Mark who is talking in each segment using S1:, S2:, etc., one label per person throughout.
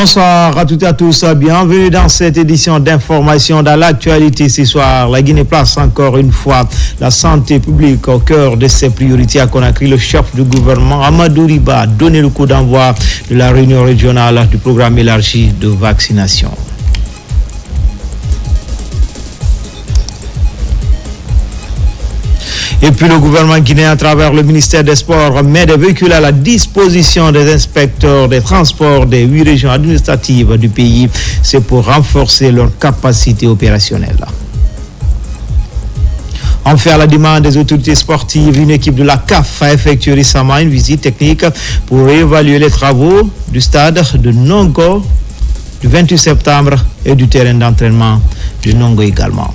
S1: Bonsoir à toutes et à tous, bienvenue dans cette édition d'information dans l'actualité ce soir. La Guinée place encore une fois la santé publique au cœur de ses priorités à Conakry. Le chef du gouvernement Amadou Riba a donné le coup d'envoi de la réunion régionale du programme élargi de vaccination. Et puis le gouvernement guinéen, à travers le ministère des Sports, met des véhicules à la disposition des inspecteurs des transports des 8 régions administratives du pays. C'est pour renforcer leur capacité opérationnelle. Enfin, à la demande des autorités sportives, une équipe de la CAF a effectué récemment une visite technique pour évaluer les travaux du stade de Nongo du 28 septembre et du terrain d'entraînement de Nongo également.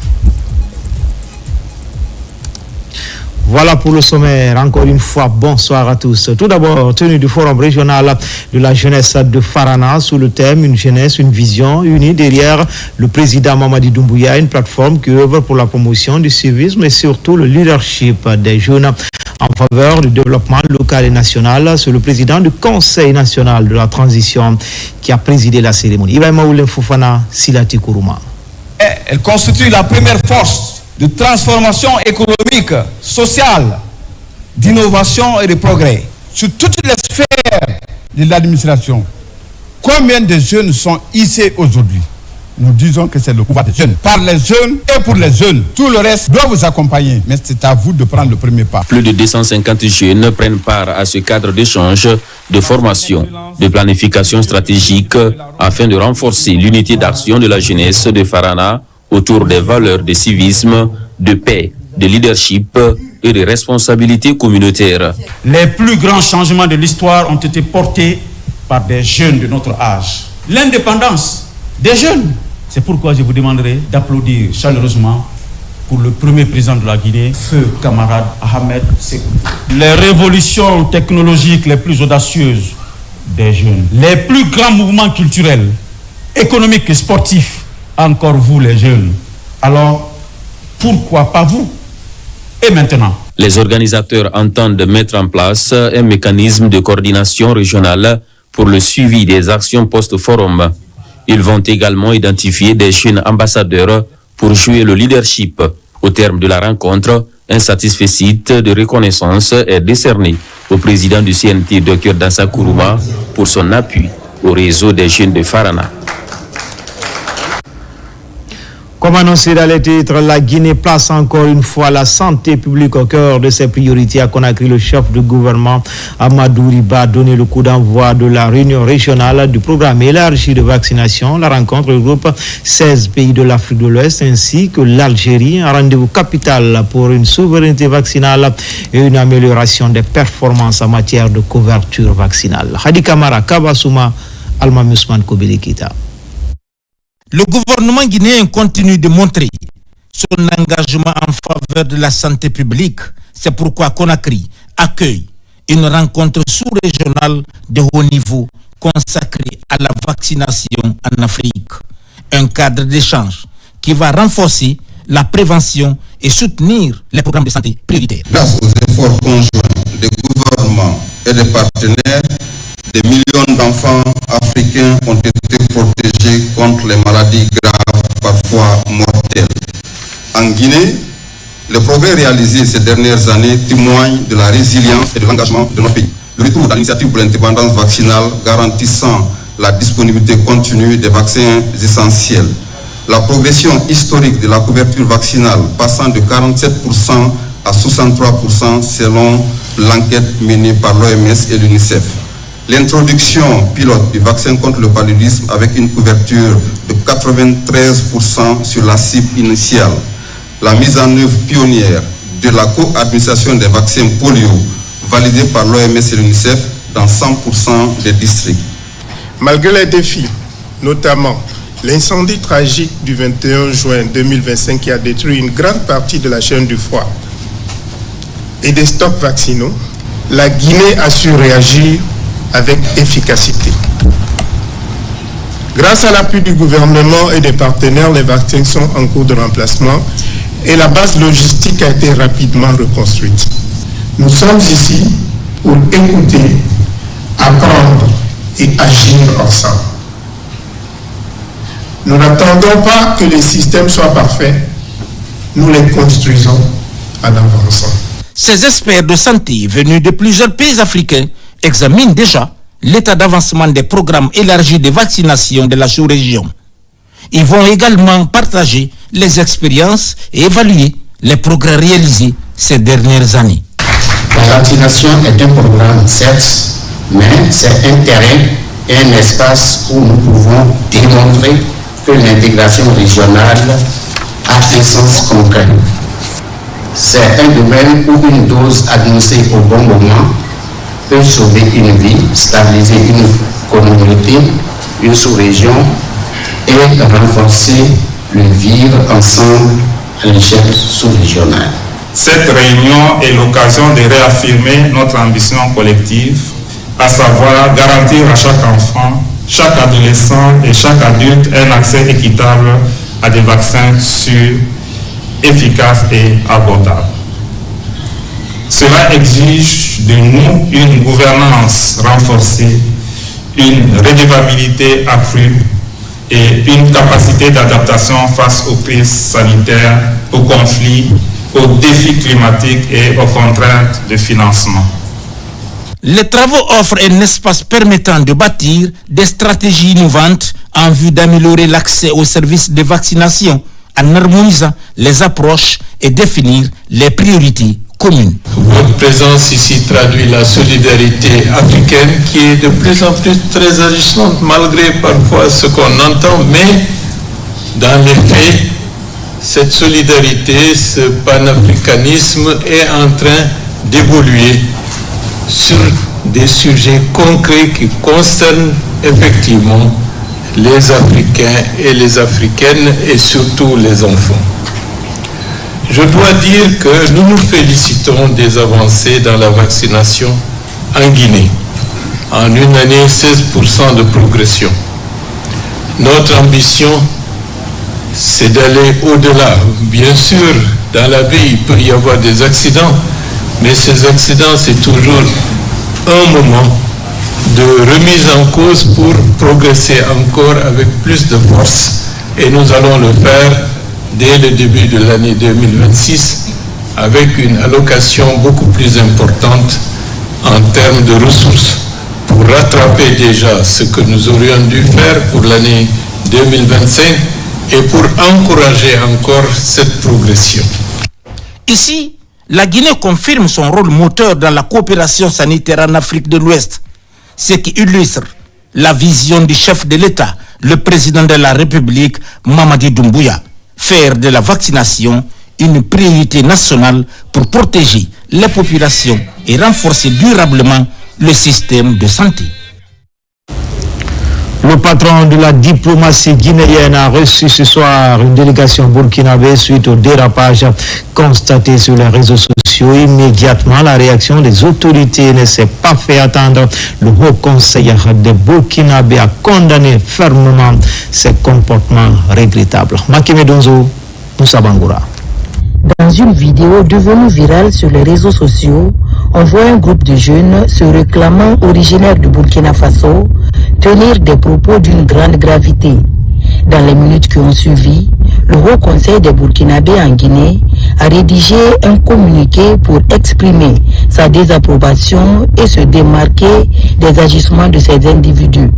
S1: Voilà pour le sommaire. Encore une fois, bonsoir à tous. Tout d'abord, tenue du forum régional de la jeunesse de Farana sous le thème « Une jeunesse, une vision » unie derrière le président Mamadi Doumbouya, une plateforme qui œuvre pour la promotion du civisme et surtout le leadership des jeunes en faveur du développement local et national. C'est le président du Conseil national de la transition qui a présidé la cérémonie. Ibrahima Oulem Fofana, Silati Kourouma.
S2: Elle constitue la première force de transformation économique, sociale, d'innovation et de progrès sur toutes les sphères de l'administration. Combien de jeunes sont ici aujourd'hui? Nous disons que c'est le pouvoir des jeunes. Par les jeunes et pour les jeunes. Tout le reste doit vous accompagner. Mais c'est à vous de prendre le premier pas.
S3: Plus de 250 jeunes prennent part à ce cadre d'échange, de formation, de planification stratégique afin de renforcer l'unité d'action de la jeunesse de Farana autour des valeurs de civisme, de paix, de leadership et de responsabilité communautaire.
S4: Les plus grands changements de l'histoire ont été portés par des jeunes de notre âge. L'indépendance des jeunes. C'est pourquoi je vous demanderai d'applaudir chaleureusement pour le premier président de la Guinée, feu camarade Ahmed Sékou. Les révolutions technologiques les plus audacieuses des jeunes. Les plus grands mouvements culturels, économiques et sportifs. Encore vous les jeunes. Alors, pourquoi pas vous? Et maintenant?
S3: Les organisateurs entendent mettre en place un mécanisme de coordination régionale pour le suivi des actions post-forum. Ils vont également identifier des jeunes ambassadeurs pour jouer le leadership. Au terme de la rencontre, un satisfecit de reconnaissance est décerné au président du CNT, Dr Dansa Kourouma, pour son appui au réseau des jeunes de Farana.
S1: Comme annoncé dans les titres, la Guinée place encore une fois la santé publique au cœur de ses priorités à Conakry. Le chef du gouvernement Amadou Riba a donné le coup d'envoi de la réunion régionale du programme élargi de vaccination. La rencontre regroupe 16 pays de l'Afrique de l'Ouest ainsi que l'Algérie, un rendez-vous capital pour une souveraineté vaccinale et une amélioration des performances en matière de couverture vaccinale. Hadi Kamara, Kabasouma, Alma Musman Kobelikita.
S5: Le gouvernement guinéen continue de montrer son engagement en faveur de la santé publique. C'est pourquoi Conakry accueille une rencontre sous-régionale de haut niveau consacrée à la vaccination en Afrique. Un cadre d'échange qui va renforcer la prévention et soutenir les programmes de santé prioritaires.
S6: Grâce aux efforts conjoints des gouvernements et des partenaires, des millions d'enfants africains ont été protégés contre les maladies graves, parfois mortelles. En Guinée, les progrès réalisés ces dernières années témoignent de la résilience et de l'engagement de notre pays. Le retour à l'initiative pour l'indépendance vaccinale garantissant la disponibilité continue des vaccins essentiels. La progression historique de la couverture vaccinale passant de 47% à 63% selon l'enquête menée par l'OMS et l'UNICEF. L'introduction pilote du vaccin contre le paludisme avec une couverture de 93% sur la cible initiale. La mise en œuvre pionnière de la co-administration des vaccins polio validée par l'OMS et l'UNICEF dans 100% des districts.
S7: Malgré les défis, notamment l'incendie tragique du 21 juin 2025 qui a détruit une grande partie de la chaîne du froid et des stocks vaccinaux, la Guinée a su réagir avec efficacité. Grâce à l'appui du gouvernement et des partenaires, les vaccins sont en cours de remplacement et la base logistique a été rapidement reconstruite. Nous sommes ici pour écouter, apprendre et agir ensemble. Nous n'attendons pas que les systèmes soient parfaits, nous les construisons en avançant.
S5: Ces experts de santé venus de plusieurs pays africains examinent déjà l'état d'avancement des programmes élargis de vaccination de la sous-région. Ils vont également partager les expériences et évaluer les progrès réalisés ces dernières années.
S8: La vaccination est un programme, certes, mais c'est un terrain et un espace où nous pouvons démontrer que l'intégration régionale a un sens concret. C'est un domaine où une dose administrée au bon moment peut sauver une vie, stabiliser une communauté, une sous-région et renforcer le vivre ensemble à l'échelle sous-régionale.
S9: Cette réunion est l'occasion de réaffirmer notre ambition collective, à savoir garantir à chaque enfant, chaque adolescent et chaque adulte un accès équitable à des vaccins sûrs, efficaces et abordables. Cela exige de nous une gouvernance renforcée, une redevabilité accrue et une capacité d'adaptation face aux crises sanitaires, aux conflits, aux défis climatiques et aux contraintes de financement.
S5: Les travaux offrent un espace permettant de bâtir des stratégies innovantes en vue d'améliorer l'accès aux services de vaccination en harmonisant les approches et définir les priorités communes.
S10: Votre présence ici traduit la solidarité africaine qui est de plus en plus très agissante malgré parfois ce qu'on entend, mais dans les faits, cette solidarité, ce panafricanisme est en train d'évoluer sur des sujets concrets qui concernent effectivement les Africains et les Africaines et surtout les enfants. Je dois dire que nous nous félicitons des avancées dans la vaccination en Guinée. En une année, 16% de progression. Notre ambition, c'est d'aller au-delà. Bien sûr, dans la vie, il peut y avoir des accidents, mais ces accidents, c'est toujours un moment de remise en cause pour progresser encore avec plus de force. Et nous allons le faire dès le début de l'année 2026 avec une allocation beaucoup plus importante en termes de ressources pour rattraper déjà ce que nous aurions dû faire pour l'année 2025 et pour encourager encore cette progression.
S5: Ici, la Guinée confirme son rôle moteur dans la coopération sanitaire en Afrique de l'Ouest, ce qui illustre la vision du chef de l'État, le président de la République, Mamadi Doumbouya, faire de la vaccination une priorité nationale pour protéger les populations et renforcer durablement le système de santé.
S1: Le patron de la diplomatie guinéenne a reçu ce soir une délégation burkinabé suite au dérapage constaté sur les réseaux sociaux. Immédiatement, la réaction des autorités ne s'est pas fait attendre. Le Haut Conseil de Burkinabé a condamné fermement ces comportements regrettables. Makime Donzo, Moussa Bangoura.
S11: Dans une vidéo devenue virale sur les réseaux sociaux, on voit un groupe de jeunes se réclamant originaires du Burkina Faso tenir des propos d'une grande gravité. Dans les minutes qui ont suivi, le Haut Conseil des Burkinabés en Guinée a rédigé un communiqué pour exprimer sa désapprobation et se démarquer des agissements de ces individus.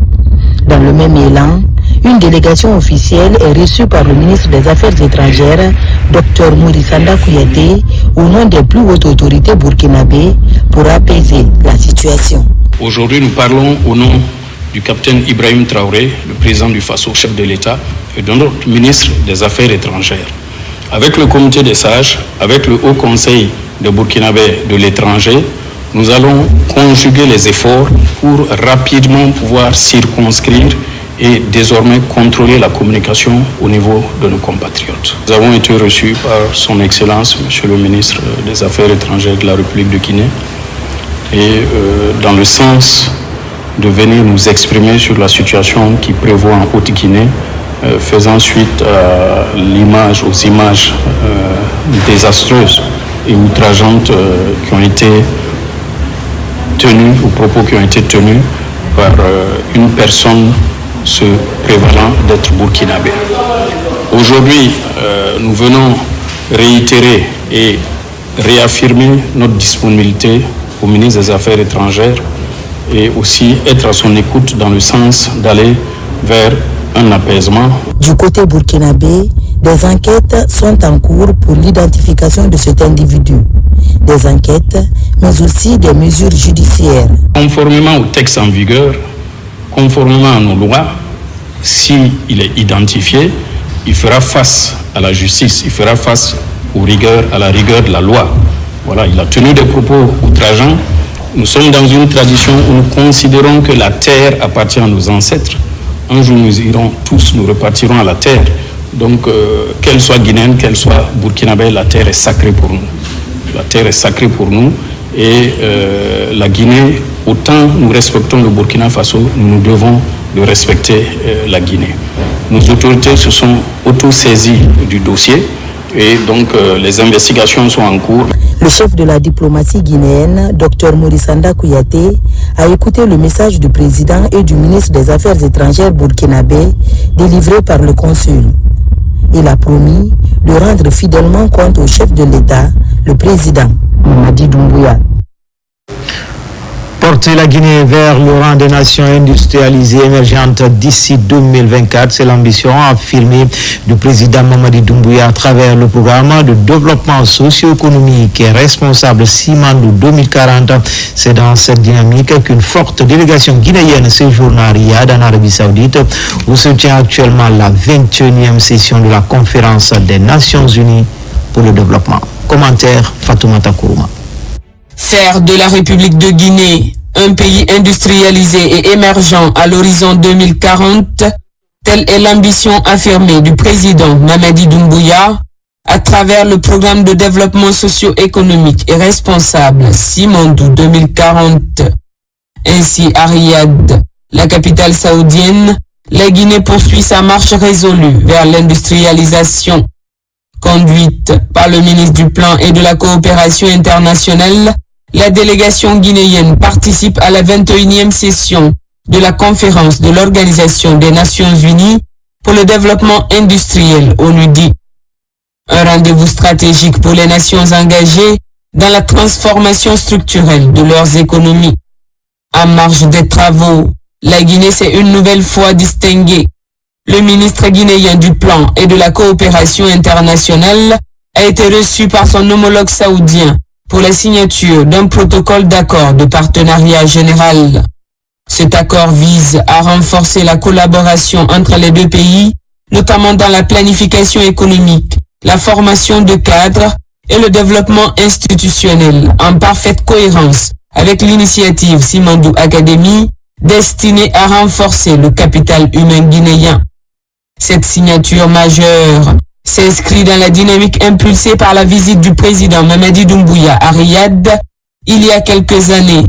S11: Dans le même élan, une délégation officielle est reçue par le ministre des Affaires étrangères, Dr Mourisanda Kouyaté, au nom des plus hautes autorités burkinabées pour apaiser la situation.
S12: Aujourd'hui, nous parlons au nom du capitaine Ibrahim Traoré, le président du Faso, chef de l'État, et de notre ministre des Affaires étrangères. Avec le comité des sages, avec le Haut Conseil de Burkinabé de l'étranger, nous allons conjuguer les efforts pour rapidement pouvoir circonscrire et désormais contrôler la communication au niveau de nos compatriotes. Nous avons été reçus par son Excellence, Monsieur le ministre des Affaires étrangères de la République de Guinée, et dans le sens de venir nous exprimer sur la situation qui prévaut en Haute-Guinée, faisant suite aux images désastreuses et outrageantes qui ont été tenues, aux propos qui ont été tenus par une personne se prévalant d'être burkinabé. Aujourd'hui, nous venons réitérer et réaffirmer notre disponibilité au ministre des Affaires étrangères et aussi être à son écoute dans le sens d'aller vers un apaisement.
S11: Du côté burkinabé, des enquêtes sont en cours pour l'identification de cet individu. Des enquêtes, mais aussi des mesures judiciaires.
S12: Conformément au texte en vigueur, conformément à nos lois, s'il est identifié, il fera face à la justice, il fera face à la rigueur de la loi. Voilà, il a tenu des propos outrageants. Nous sommes dans une tradition où nous considérons que la terre appartient à nos ancêtres. Un jour, nous irons tous, nous repartirons à la terre. Donc, qu'elle soit guinéenne, qu'elle soit burkinabé, la terre est sacrée pour nous. La terre est sacrée pour nous. Et la Guinée, autant nous respectons le Burkina Faso, nous devons de respecter la Guinée. Nos autorités se sont auto-saisies du dossier et donc les investigations sont en cours.
S11: Le chef de la diplomatie guinéenne, Dr Morissanda Kouyaté, a écouté le message du président et du ministre des Affaires étrangères burkinabé délivré par le consul. Il a promis de rendre fidèlement compte au chef de l'État, le président Mamadi Doumbouya.
S1: Porter la Guinée vers le rang des nations industrialisées émergentes d'ici 2024, c'est l'ambition affirmée du président Mamadi Doumbouya à travers le programme de développement socio-économique et responsable Simandou 2040. C'est dans cette dynamique qu'une forte délégation guinéenne séjourne à Riyad, en Arabie Saoudite, où se tient actuellement la 21e session de la conférence des Nations Unies pour le développement. Commentaire Fatoumata Kourouma.
S13: Faire de la République de Guinée un pays industrialisé et émergent à l'horizon 2040, telle est l'ambition affirmée du président Mamadi Doumbouya à travers le programme de développement socio-économique et responsable Simandou 2040. Ainsi, à Riyad, la capitale saoudienne, la Guinée poursuit sa marche résolue vers l'industrialisation. Conduite par le ministre du Plan et de la Coopération internationale, la délégation guinéenne participe à la 21e session de la conférence de l'Organisation des Nations Unies pour le développement industriel, ONUDI. Un rendez-vous stratégique pour les nations engagées dans la transformation structurelle de leurs économies. En marge des travaux, la Guinée s'est une nouvelle fois distinguée. Le ministre guinéen du Plan et de la Coopération internationale a été reçu par son homologue saoudien pour la signature d'un protocole d'accord de partenariat général. Cet accord vise à renforcer la collaboration entre les deux pays, notamment dans la planification économique, la formation de cadres et le développement institutionnel, en parfaite cohérence avec l'initiative Simandou Academy, destinée à renforcer le capital humain guinéen. Cette signature majeure s'inscrit dans la dynamique impulsée par la visite du président Mamadi Doumbouya à Riyad il y a quelques années.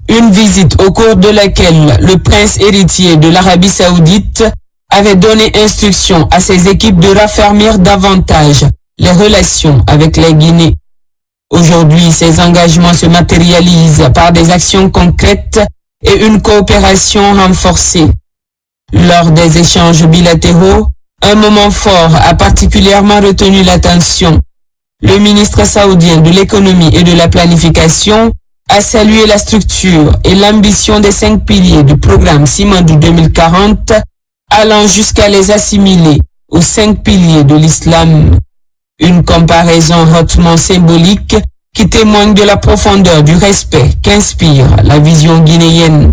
S13: Une visite au cours de laquelle le prince héritier de l'Arabie Saoudite avait donné instruction à ses équipes de raffermir davantage les relations avec la Guinée. Aujourd'hui, ces engagements se matérialisent par des actions concrètes et une coopération renforcée. Lors des échanges bilatéraux, un moment fort a particulièrement retenu l'attention. Le ministre saoudien de l'économie et de la planification a salué la structure et l'ambition des 5 piliers du programme Simandou 2040, allant jusqu'à les assimiler aux 5 piliers de l'islam. Une comparaison hautement symbolique qui témoigne de la profondeur du respect qu'inspire la vision guinéenne.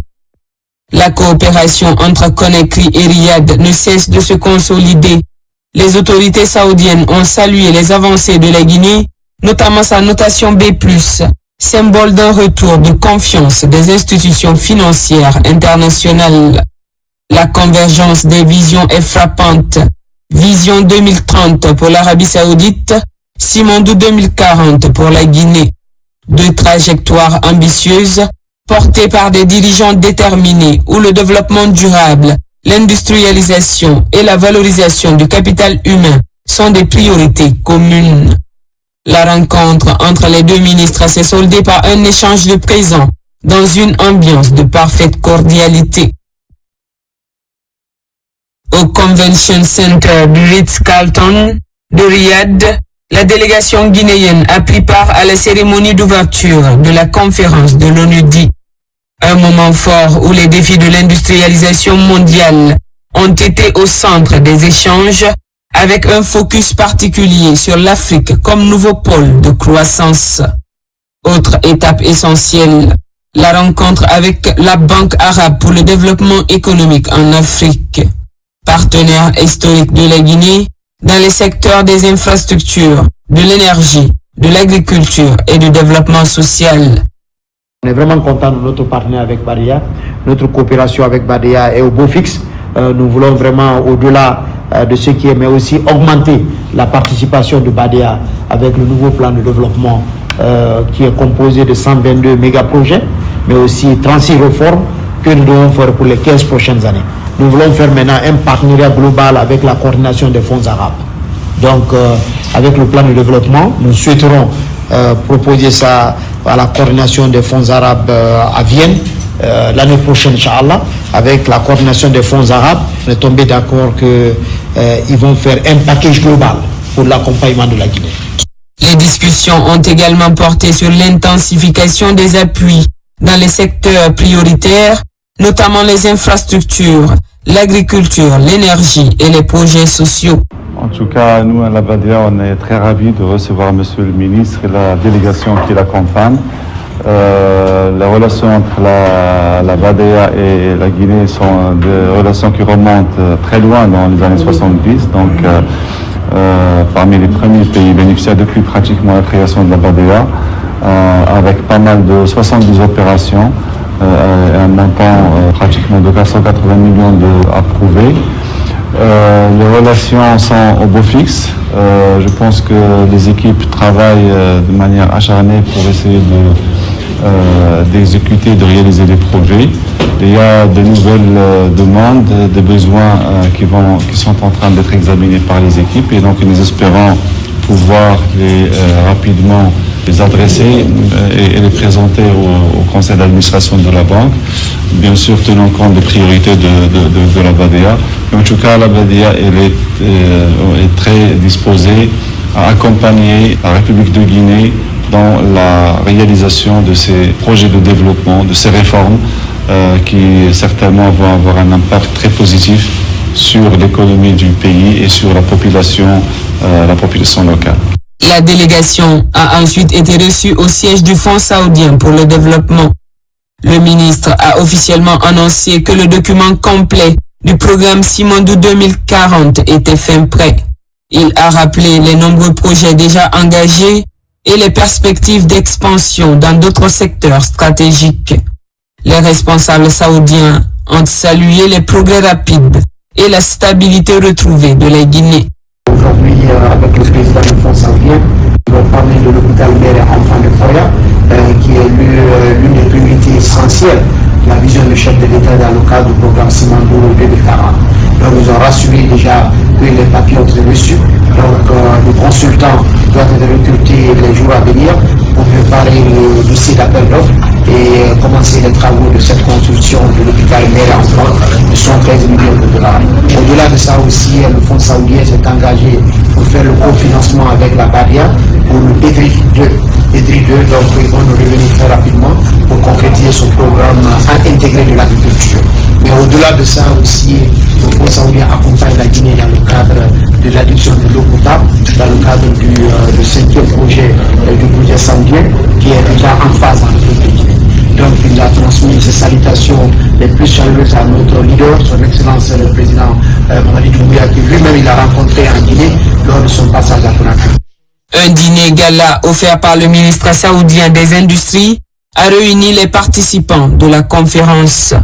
S13: La coopération entre Conakry et Riyad ne cesse de se consolider. Les autorités saoudiennes ont salué les avancées de la Guinée, notamment sa notation B+, symbole d'un retour de confiance des institutions financières internationales. La convergence des visions est frappante. Vision 2030 pour l'Arabie Saoudite, Simandou 2040 pour la Guinée. 2 trajectoires ambitieuses portés par des dirigeants déterminés où le développement durable, l'industrialisation et la valorisation du capital humain sont des priorités communes. La rencontre entre les 2 ministres s'est soldée par un échange de présents dans une ambiance de parfaite cordialité. Au Convention Center du Ritz-Carlton de Riyad, la délégation guinéenne a pris part à la cérémonie d'ouverture de la conférence de l'ONU-DI. Un moment fort où les défis de l'industrialisation mondiale ont été au centre des échanges, avec un focus particulier sur l'Afrique comme nouveau pôle de croissance. Autre étape essentielle, la rencontre avec la Banque arabe pour le développement économique en Afrique, partenaire historique de la Guinée dans les secteurs des infrastructures, de l'énergie, de l'agriculture et du développement social.
S14: On est vraiment content de notre partenariat avec Badia. Notre coopération avec Badia est au beau fixe. Nous voulons vraiment, au-delà de ce qui est, mais aussi augmenter la participation de Badia avec le nouveau plan de développement qui est composé de 122 méga-projets, mais aussi 36 réformes que nous devons faire pour les 15 prochaines années. Nous voulons faire maintenant un partenariat global avec la coordination des fonds arabes. Donc, avec le plan de développement, nous souhaiterons proposer ça à la coordination des fonds arabes à Vienne l'année prochaine, Inch'Allah, avec la coordination des fonds arabes. On est tombé d'accord qu'ils vont faire un package global pour l'accompagnement de la Guinée.
S13: Les discussions ont également porté sur l'intensification des appuis dans les secteurs prioritaires, notamment les infrastructures, l'agriculture, l'énergie et les projets sociaux.
S15: En tout cas, nous, à la Badia, on est très ravis de recevoir Monsieur le ministre et la délégation qui l'accompagne. Les relations entre la Badia et la Guinée sont des relations qui remontent très loin dans les années 70. Donc, parmi les premiers pays bénéficiaires depuis pratiquement la création de la Badia, avec pas mal de 72 opérations, un montant pratiquement de 480 millions approuvés. Les relations sont au beau fixe. Je pense que les équipes travaillent de manière acharnée pour essayer d'exécuter, de réaliser des projets. Il y a de nouvelles demandes, des besoins qui sont en train d'être examinés par les équipes et donc nous espérons pouvoir rapidement les adresser et les présenter au conseil d'administration de la banque, bien sûr tenant compte des priorités de la Badia. En tout cas, la Badia est très disposée à accompagner la République de Guinée dans la réalisation de ces projets de développement, de ces réformes qui certainement vont avoir un impact très positif sur l'économie du pays et sur la population locale.
S13: La délégation a ensuite été reçue au siège du Fonds saoudien pour le développement. Le ministre a officiellement annoncé que le document complet du programme Simandou 2040 était fin prêt. Il a rappelé les nombreux projets déjà engagés et les perspectives d'expansion dans d'autres secteurs stratégiques. Les responsables saoudiens ont salué les progrès rapides et la stabilité retrouvée de la Guinée.
S14: Aujourd'hui, avec le président du Fonds saoudien, nous allons parler de l'hôpital mère enfant de Koya, qui est l'une des priorités essentielles de la vision du chef de l'État dans le cadre du programme Simandou 2040. Donc, nous avons rassuré déjà que les papiers ont été reçus. Donc, le consultant doit être recruté les jours à venir pour préparer le dossier d'appel d'offres et commencer les travaux de cette construction de l'hôpital mère enfant de 113 millions de dollars. Au-delà de ça aussi, le Fonds saoudien s'est engagé pour faire le cofinancement avec la Badia pour le EDRI 2. EDRI 2, donc ils vont nous revenir très rapidement pour concrétiser ce programme intégré de l'agriculture. Mais au-delà de ça aussi, le Fonds saoudien accompagne la Guinée dans le cadre de l'adduction de l'eau potable, dans le cadre du 5e projet du budget saoudien qui est déjà en phase dans le pays. Donc il a transmis ses salutations les plus chaleureuses à notre leader, son Excellence le président Mamadi Doumbouya, qui lui-même il a rencontré en Guinée lors de son passage à Conakry.
S13: Un dîner gala offert par le ministre saoudien des Industries a réuni les participants de la conférence.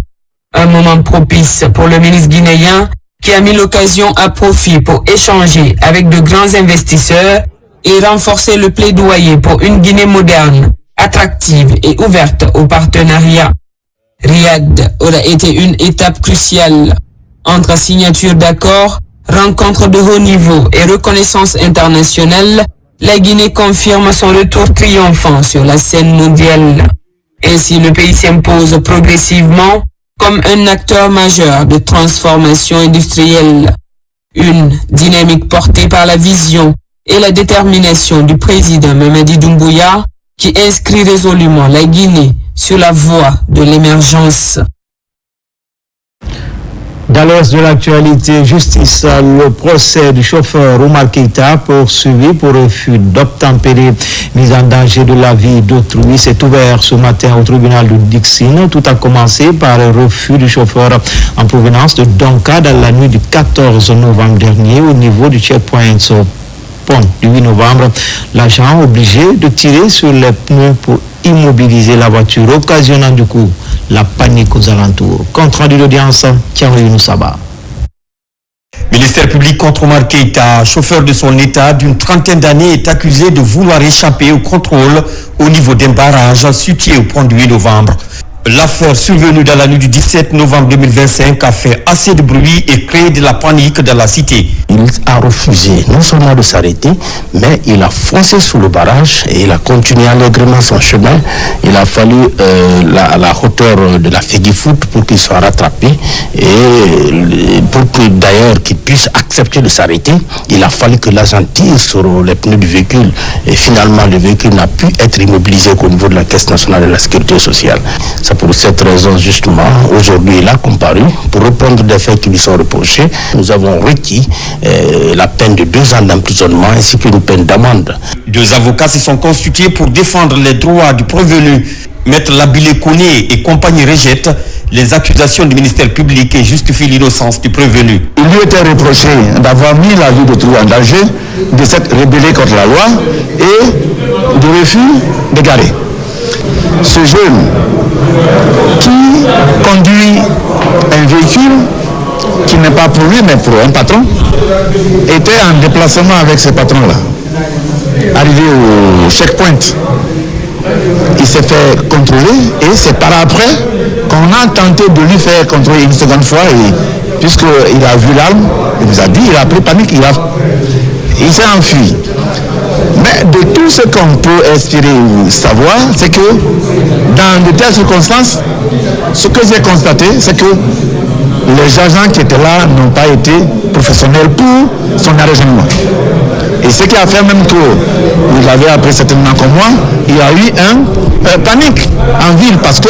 S13: Un moment propice pour le ministre guinéen qui a mis l'occasion à profit pour échanger avec de grands investisseurs et renforcer le plaidoyer pour une Guinée moderne, attractive et ouverte au partenariat. Riyad aura été une étape cruciale entre signature d'accords, rencontres de haut niveau et reconnaissance internationale. La Guinée confirme son retour triomphant sur la scène mondiale. Ainsi, le pays s'impose progressivement comme un acteur majeur de transformation industrielle. Une dynamique portée par la vision et la détermination du président Mamadi Doumbouya qui inscrit résolument la Guinée sur la voie de l'émergence.
S1: Dans l'ouest de l'actualité, justice, le procès du chauffeur Oumar Keïta poursuivi pour refus d'obtempérer, mise en danger de la vie d'autrui, s'est ouvert ce matin au tribunal de Dixine. Tout a commencé par un refus du chauffeur en provenance de Donka dans la nuit du 14 novembre dernier au niveau du checkpoint pont du 8 novembre. L'agent obligé de tirer sur les pneus pour immobiliser la voiture, occasionnant du coup la panique aux alentours. Compte rendu d'audience, Thierry Moussaba.
S16: Ministère public contre Oumar Keïta, chauffeur de son état d'une trentaine d'années, est accusé de vouloir échapper au contrôle au niveau d'un barrage situé au pont du 8 novembre. L'affaire survenue dans la nuit du 17 novembre 2025 a fait assez de bruit et créé de la panique dans la cité.
S17: Il a refusé non seulement de s'arrêter, mais il a foncé sous le barrage et il a continué allègrement son chemin. Il a fallu la hauteur de la Fégifoot pour qu'il soit rattrapé et pour que d'ailleurs qu'il puisse accepter de s'arrêter, il a fallu que l'agent tire sur les pneus du véhicule et finalement le véhicule n'a pu être immobilisé qu'au niveau de la Caisse nationale de la sécurité sociale. C'est pour cette raison justement, aujourd'hui il a comparu pour répondre des faits qui lui sont reprochés. Nous avons requis la peine de 2 ans d'emprisonnement ainsi qu'une peine d'amende.
S16: 2 avocats se sont constitués pour défendre les droits du prévenu. Maître Labilé Koné et compagnie rejettent les accusations du ministère public et justifient l'innocence du prévenu.
S18: Il lui était reproché d'avoir mis la vie d'autrui en danger, de s'être rébellé contre la loi et de refus de garer. Ce jeune qui conduit un véhicule qui n'est pas pour lui mais pour un patron était en déplacement avec ce patron-là. Arrivé au checkpoint, il s'est fait contrôler et c'est par après qu'on a tenté de lui faire contrôler une seconde fois et puisqu'il a vu l'arme, il nous a dit, il a pris panique, il s'est enfui. Mais de tout ce qu'on peut espérer ou savoir, c'est que dans de telles circonstances, ce que j'ai constaté, c'est que les agents qui étaient là n'ont pas été professionnels pour son arrêtement. Et ce qui a fait même que, vous l'avez appris certainement comme moi, il y a eu un panique en ville parce que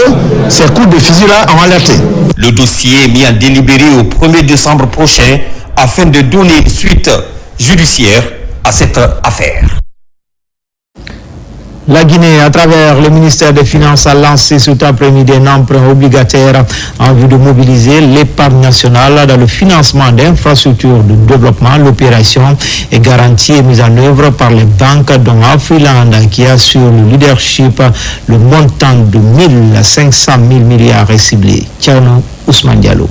S18: ces coups de fusil-là ont alerté.
S16: Le dossier est mis en délibéré au 1er décembre prochain afin de donner suite judiciaire à cette affaire.
S1: La Guinée, à travers le ministère des Finances, a lancé cet après-midi un emprunt obligataire en vue de mobiliser l'épargne nationale dans le financement d'infrastructures de développement. L'opération est garantie et mise en œuvre par les banques dont Afriland qui assure le leadership. Le montant de 500 000 milliards est ciblé. Tcherno Ousmane Diallo.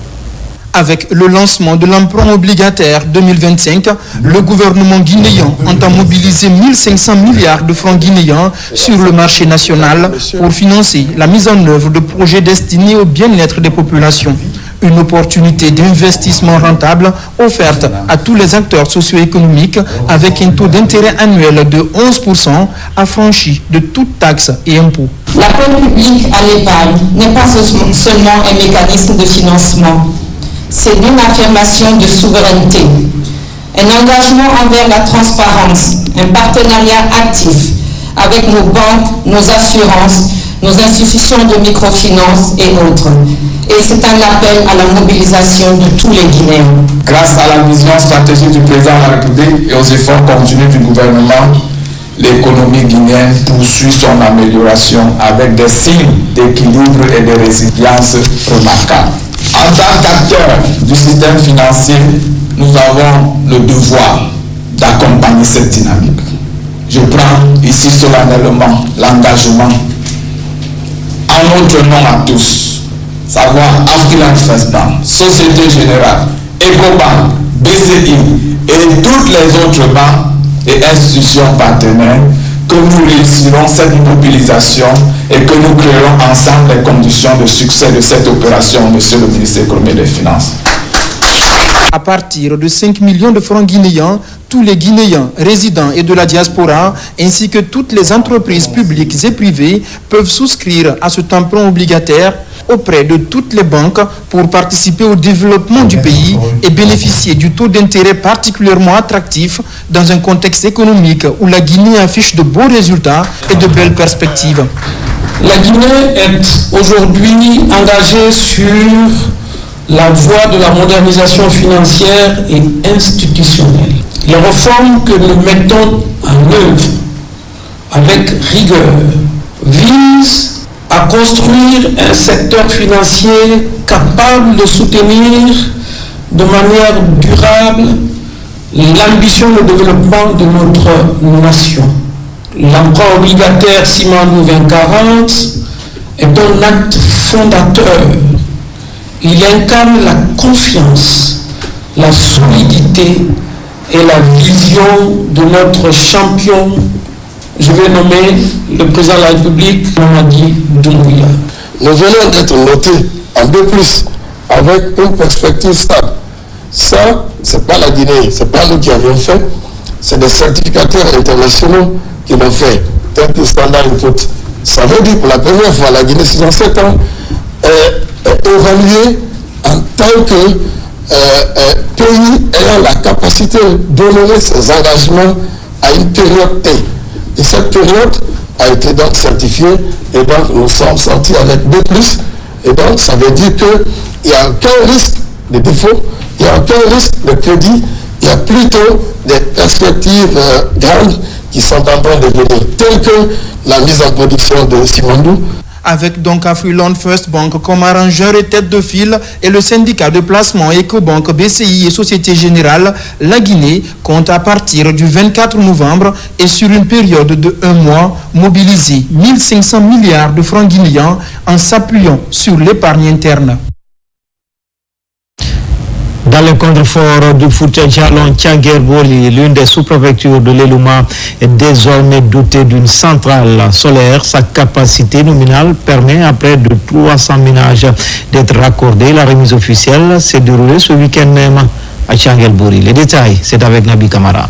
S19: Avec le lancement de l'emprunt obligataire 2025, le gouvernement guinéen entend mobiliser 1500 milliards de francs guinéens sur le marché national pour financer la mise en œuvre de projets destinés au bien-être des populations. Une opportunité d'investissement rentable offerte à tous les acteurs socio-économiques avec un taux d'intérêt annuel de 11% affranchi de toute taxe et impôt.
S20: L'appel public à l'épargne n'est pas seulement un mécanisme de financement. C'est une affirmation de souveraineté, un engagement envers la transparence, un partenariat actif avec nos banques, nos assurances, nos institutions de microfinance et autres. Et c'est un appel à la mobilisation de tous les Guinéens.
S21: Grâce à la vision stratégique du président de la République et aux efforts continus du gouvernement, l'économie guinéenne poursuit son amélioration avec des signes d'équilibre et de résilience remarquables. En tant qu'acteur du système financier, nous avons le devoir d'accompagner cette dynamique. Je prends ici solennellement l'engagement en notre nom à tous, savoir Afriland First Bank, Société Générale, Ecobank, BCI et toutes les autres banques et institutions partenaires que nous réussirons cette mobilisation et que nous créerons ensemble les conditions de succès de cette opération, Monsieur le ministre économique et des Finances.
S19: À partir de 5 millions de francs guinéens, tous les Guinéens résidents et de la diaspora, ainsi que toutes les entreprises publiques et privées peuvent souscrire à cet emprunt obligataire auprès de toutes les banques pour participer au développement du pays et bénéficier du taux d'intérêt particulièrement attractif dans un contexte économique où la Guinée affiche de beaux résultats et de belles perspectives.
S10: La Guinée est aujourd'hui engagée sur la voie de la modernisation financière et institutionnelle. Les réformes que nous mettons en œuvre avec rigueur visent à construire un secteur financier capable de soutenir de manière durable l'ambition de développement de notre nation. L'emprunt obligataire Simandou 2040 est un acte fondateur. Il incarne la confiance, la solidité et la vision de notre champion, je vais nommer le président de la République, Mamadi Doumbouya.
S2: Nous venons d'être notés en 2+, avec une perspective stable. Ça, ce n'est pas la Guinée, ce n'est pas nous qui avions fait, c'est des certificateurs internationaux qui l'ont fait, tel que Standard Input. Ça veut dire pour la première fois, la Guinée, dans 7 ans, est évaluée en tant que pays ayant la capacité d'honorer ses engagements à une période T. Et cette période a été donc certifiée et donc nous sommes sortis avec 2+. Et donc ça veut dire qu'il n'y a aucun risque de défaut, il n'y a aucun risque de crédit, il y a plutôt des perspectives grandes qui sont en train de venir, telles que la mise en production de Simandou.
S19: Avec donc Afriland First Bank comme arrangeur et tête de file et le syndicat de placement Ecobank, BCI et Société Générale, la Guinée compte à partir du 24 novembre et sur une période de 1 mois mobiliser 1500 milliards de francs guinéens en s'appuyant sur l'épargne interne.
S1: Dans le contrefort du Fouta-Djallon, Tianguer-Boli, l'une des sous-préfectures de l'Elouma, est désormais dotée d'une centrale solaire. Sa capacité nominale permet à près de 300 ménages d'être raccordés. La remise officielle s'est déroulée ce week-end même à Tianguer-Boli. Les détails, c'est avec Nabi Kamara.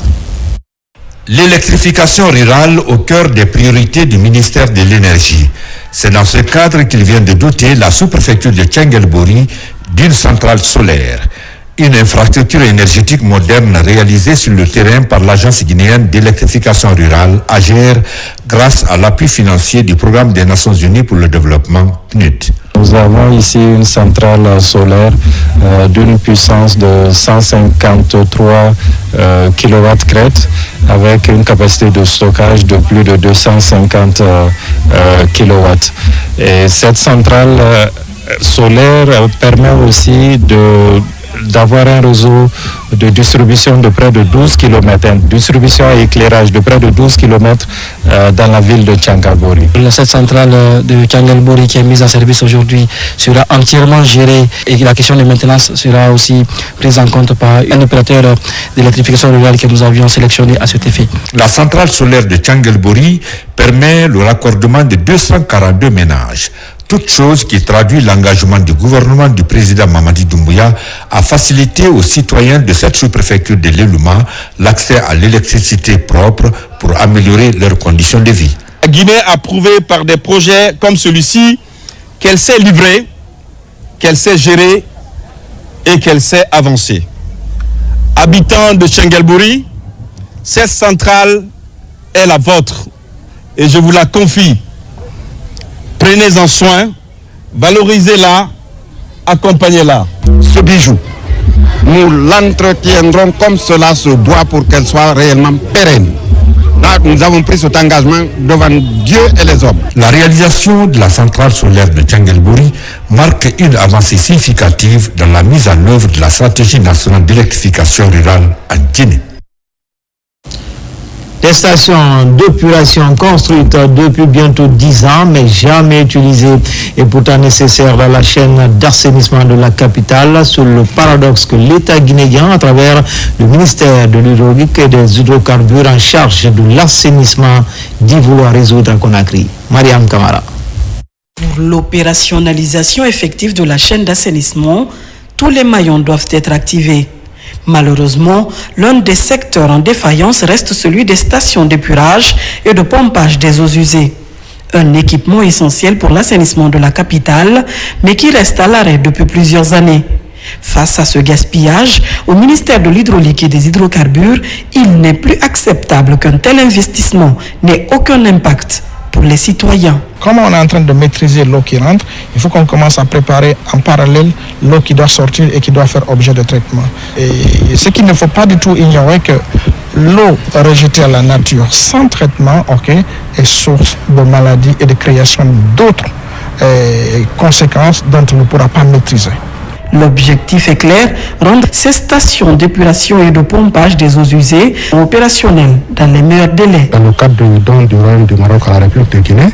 S22: L'électrification rurale au cœur des priorités du ministère de l'Énergie. C'est dans ce cadre qu'il vient de doter la sous-préfecture de Tianguer-Boli d'une centrale solaire. Une infrastructure énergétique moderne réalisée sur le terrain par l'Agence guinéenne d'électrification rurale, AGER, grâce à l'appui financier du Programme des Nations Unies pour le développement, PNUD.
S23: Nous avons ici une centrale solaire d'une puissance de 153 kW crête avec une capacité de stockage de plus de 250 kW. Et cette centrale solaire permet aussi d'avoir un réseau de distribution de près de 12 km, distribution et éclairage de près de 12 km dans la ville de Tianguer-Boli.
S24: Cette centrale de Tianguer-Boli qui est mise en service aujourd'hui sera entièrement gérée et la question de maintenance sera aussi prise en compte par un opérateur d'électrification rurale que nous avions sélectionné à cet effet.
S22: La centrale solaire de Tianguer-Boli permet le raccordement de 242 ménages. Toute chose qui traduit l'engagement du gouvernement du président Mamadi Doumbouya à faciliter aux citoyens de cette sous-préfecture de l'Elouma l'accès à l'électricité propre pour améliorer leurs conditions de vie.
S25: La Guinée a prouvé par des projets comme celui-ci qu'elle sait livrer, qu'elle sait gérer et qu'elle sait avancer. Habitants de Tianguer-Boli, cette centrale est la vôtre et je vous la confie. Prenez-en soin, valorisez-la, accompagnez-la.
S26: Ce bijou, nous l'entretiendrons comme cela se doit pour qu'elle soit réellement pérenne. Là, nous avons pris cet engagement devant Dieu et les hommes.
S22: La réalisation de la centrale solaire de Tianguer-Boli marque une avancée significative dans la mise en œuvre de la stratégie nationale d'électrification rurale en Guinée.
S1: Des stations d'épuration construites depuis bientôt 10 ans, mais jamais utilisées et pourtant nécessaires dans la chaîne d'assainissement de la capitale, sur le paradoxe que l'État guinéen, à travers le ministère de l'Hydraulique et des hydrocarbures en charge de l'assainissement, dit vouloir résoudre à Conakry. Mariam Kamara.
S27: Pour l'opérationnalisation effective de la chaîne d'assainissement, tous les maillons doivent être activés. Malheureusement, l'un des secteurs en défaillance reste celui des stations d'épurage et de pompage des eaux usées. un équipement essentiel pour l'assainissement de la capitale, mais qui reste à l'arrêt depuis plusieurs années. Face à ce gaspillage, au ministère de l'Hydraulique et des Hydrocarbures, il n'est plus acceptable qu'un tel investissement n'ait aucun impact pour les citoyens.
S3: Comme on est en train de maîtriser l'eau qui rentre, il faut qu'on commence à préparer en parallèle l'eau qui doit sortir et qui doit faire objet de traitement. Et ce qu'il ne faut pas du tout ignorer, que l'eau rejetée à la nature sans traitement est source de maladies et de création d'autres conséquences dont on ne pourra pas maîtriser.
S27: L'objectif est clair, rendre ces stations d'épuration et de pompage des eaux usées opérationnelles dans les meilleurs délais.
S4: Dans le cadre du don du Royaume du Maroc à la République de Guinée,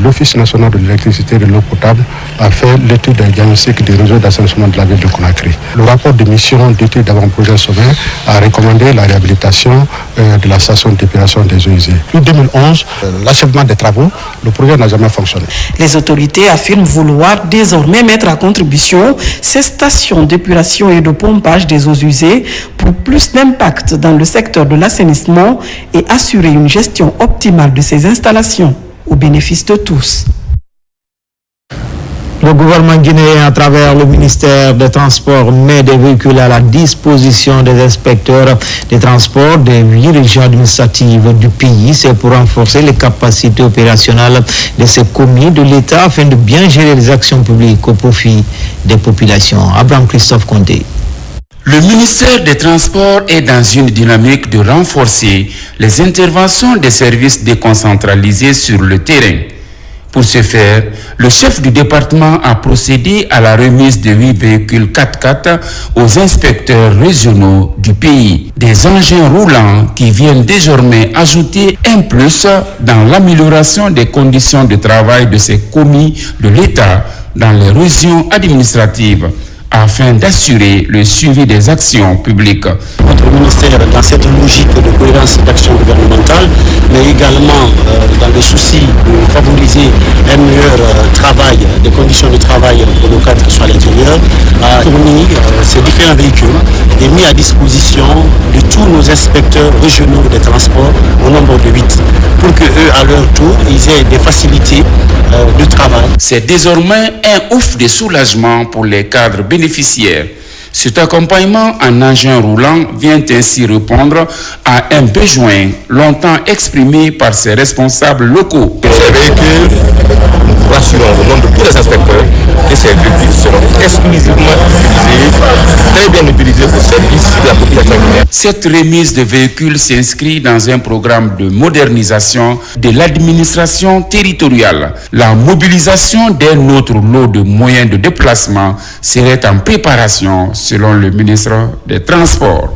S4: l'Office national de l'électricité et de l'eau potable a fait l'étude d'un diagnostic du réseau d'assainissement de la ville de Conakry. Le rapport de mission d'étude d'avant-projet sommaire a recommandé la réhabilitation de la station d'épuration des eaux usées. Depuis 2011, l'achèvement des travaux, le projet n'a jamais fonctionné.
S27: Les autorités affirment vouloir désormais mettre à contribution ces stations d'épuration et de pompage des eaux usées pour plus d'impact dans le secteur de l'assainissement et assurer une gestion optimale de ces installations au bénéfice de tous.
S1: Le gouvernement guinéen, à travers le ministère des Transports, met des véhicules à la disposition des inspecteurs des transports des 8 régions administratives du pays. C'est pour renforcer les capacités opérationnelles de ces commis de l'État afin de bien gérer les actions publiques au profit des populations. Abraham Christophe Conté.
S5: Le ministère des Transports est dans une dynamique de renforcer les interventions des services déconcentralisés sur le terrain. Pour ce faire, le chef du département a procédé à la remise de 8 véhicules 4x4 aux inspecteurs régionaux du pays. Des engins roulants qui viennent désormais ajouter un plus dans l'amélioration des conditions de travail de ces commis de l'État dans les régions administratives, afin d'assurer le suivi des actions publiques.
S6: Notre ministère, dans cette logique de cohérence d'action gouvernementale, mais également dans le souci de favoriser un meilleur travail, des conditions de travail pour nos cadres qui sont à l'intérieur, a fourni ces différents véhicules et mis à disposition de tous nos inspecteurs régionaux des transports au nombre de 8, pour qu'eux, à leur tour, ils aient des facilités de travail.
S5: C'est désormais un ouf de soulagement pour les cadres bénéficiaires. Cet accompagnement en engin roulant vient ainsi répondre à un besoin longtemps exprimé par ses responsables locaux.
S7: Ces véhicules, nous rassurons au nom de tous les inspecteurs que ces véhicules seront exclusivement utilisés, très bien utilisés au service de la population guinéenne.
S5: Cette remise de véhicules s'inscrit dans un programme de modernisation de l'administration territoriale. La mobilisation d'un autre lot de moyens de déplacement serait en préparation, selon le ministre des Transports.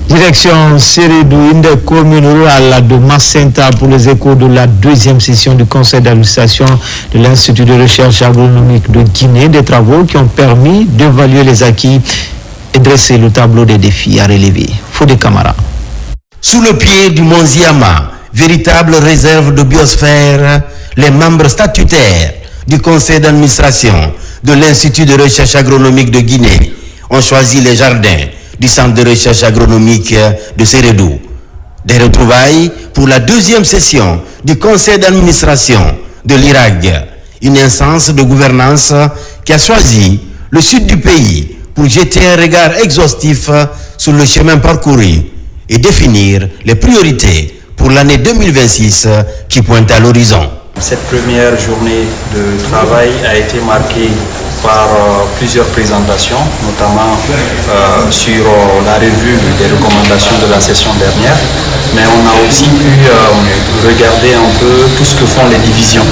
S1: Direction Sérédou, une des communes rurales de Macenta pour les échos de la 2e session du conseil d'administration de l'Institut de recherche agronomique de Guinée, des travaux qui ont permis d'évaluer les acquis et dresser le tableau des défis à relever. Fodé Camara.
S8: Sous le pied du Mont Ziama, véritable réserve de biosphère, les membres statutaires du conseil d'administration de l'Institut de recherche agronomique de Guinée ont choisi les jardins du centre de recherche agronomique de Sérédou. Des retrouvailles pour la 2e session du conseil d'administration de l'IRAG, une instance de gouvernance qui a choisi le sud du pays pour jeter un regard exhaustif sur le chemin parcouru et définir les priorités pour l'année 2026 qui pointe à l'horizon.
S9: Cette première journée de travail a été marquée par plusieurs présentations, notamment sur la revue des recommandations de la session dernière, mais on a aussi pu regarder un peu tout ce que font les divisions,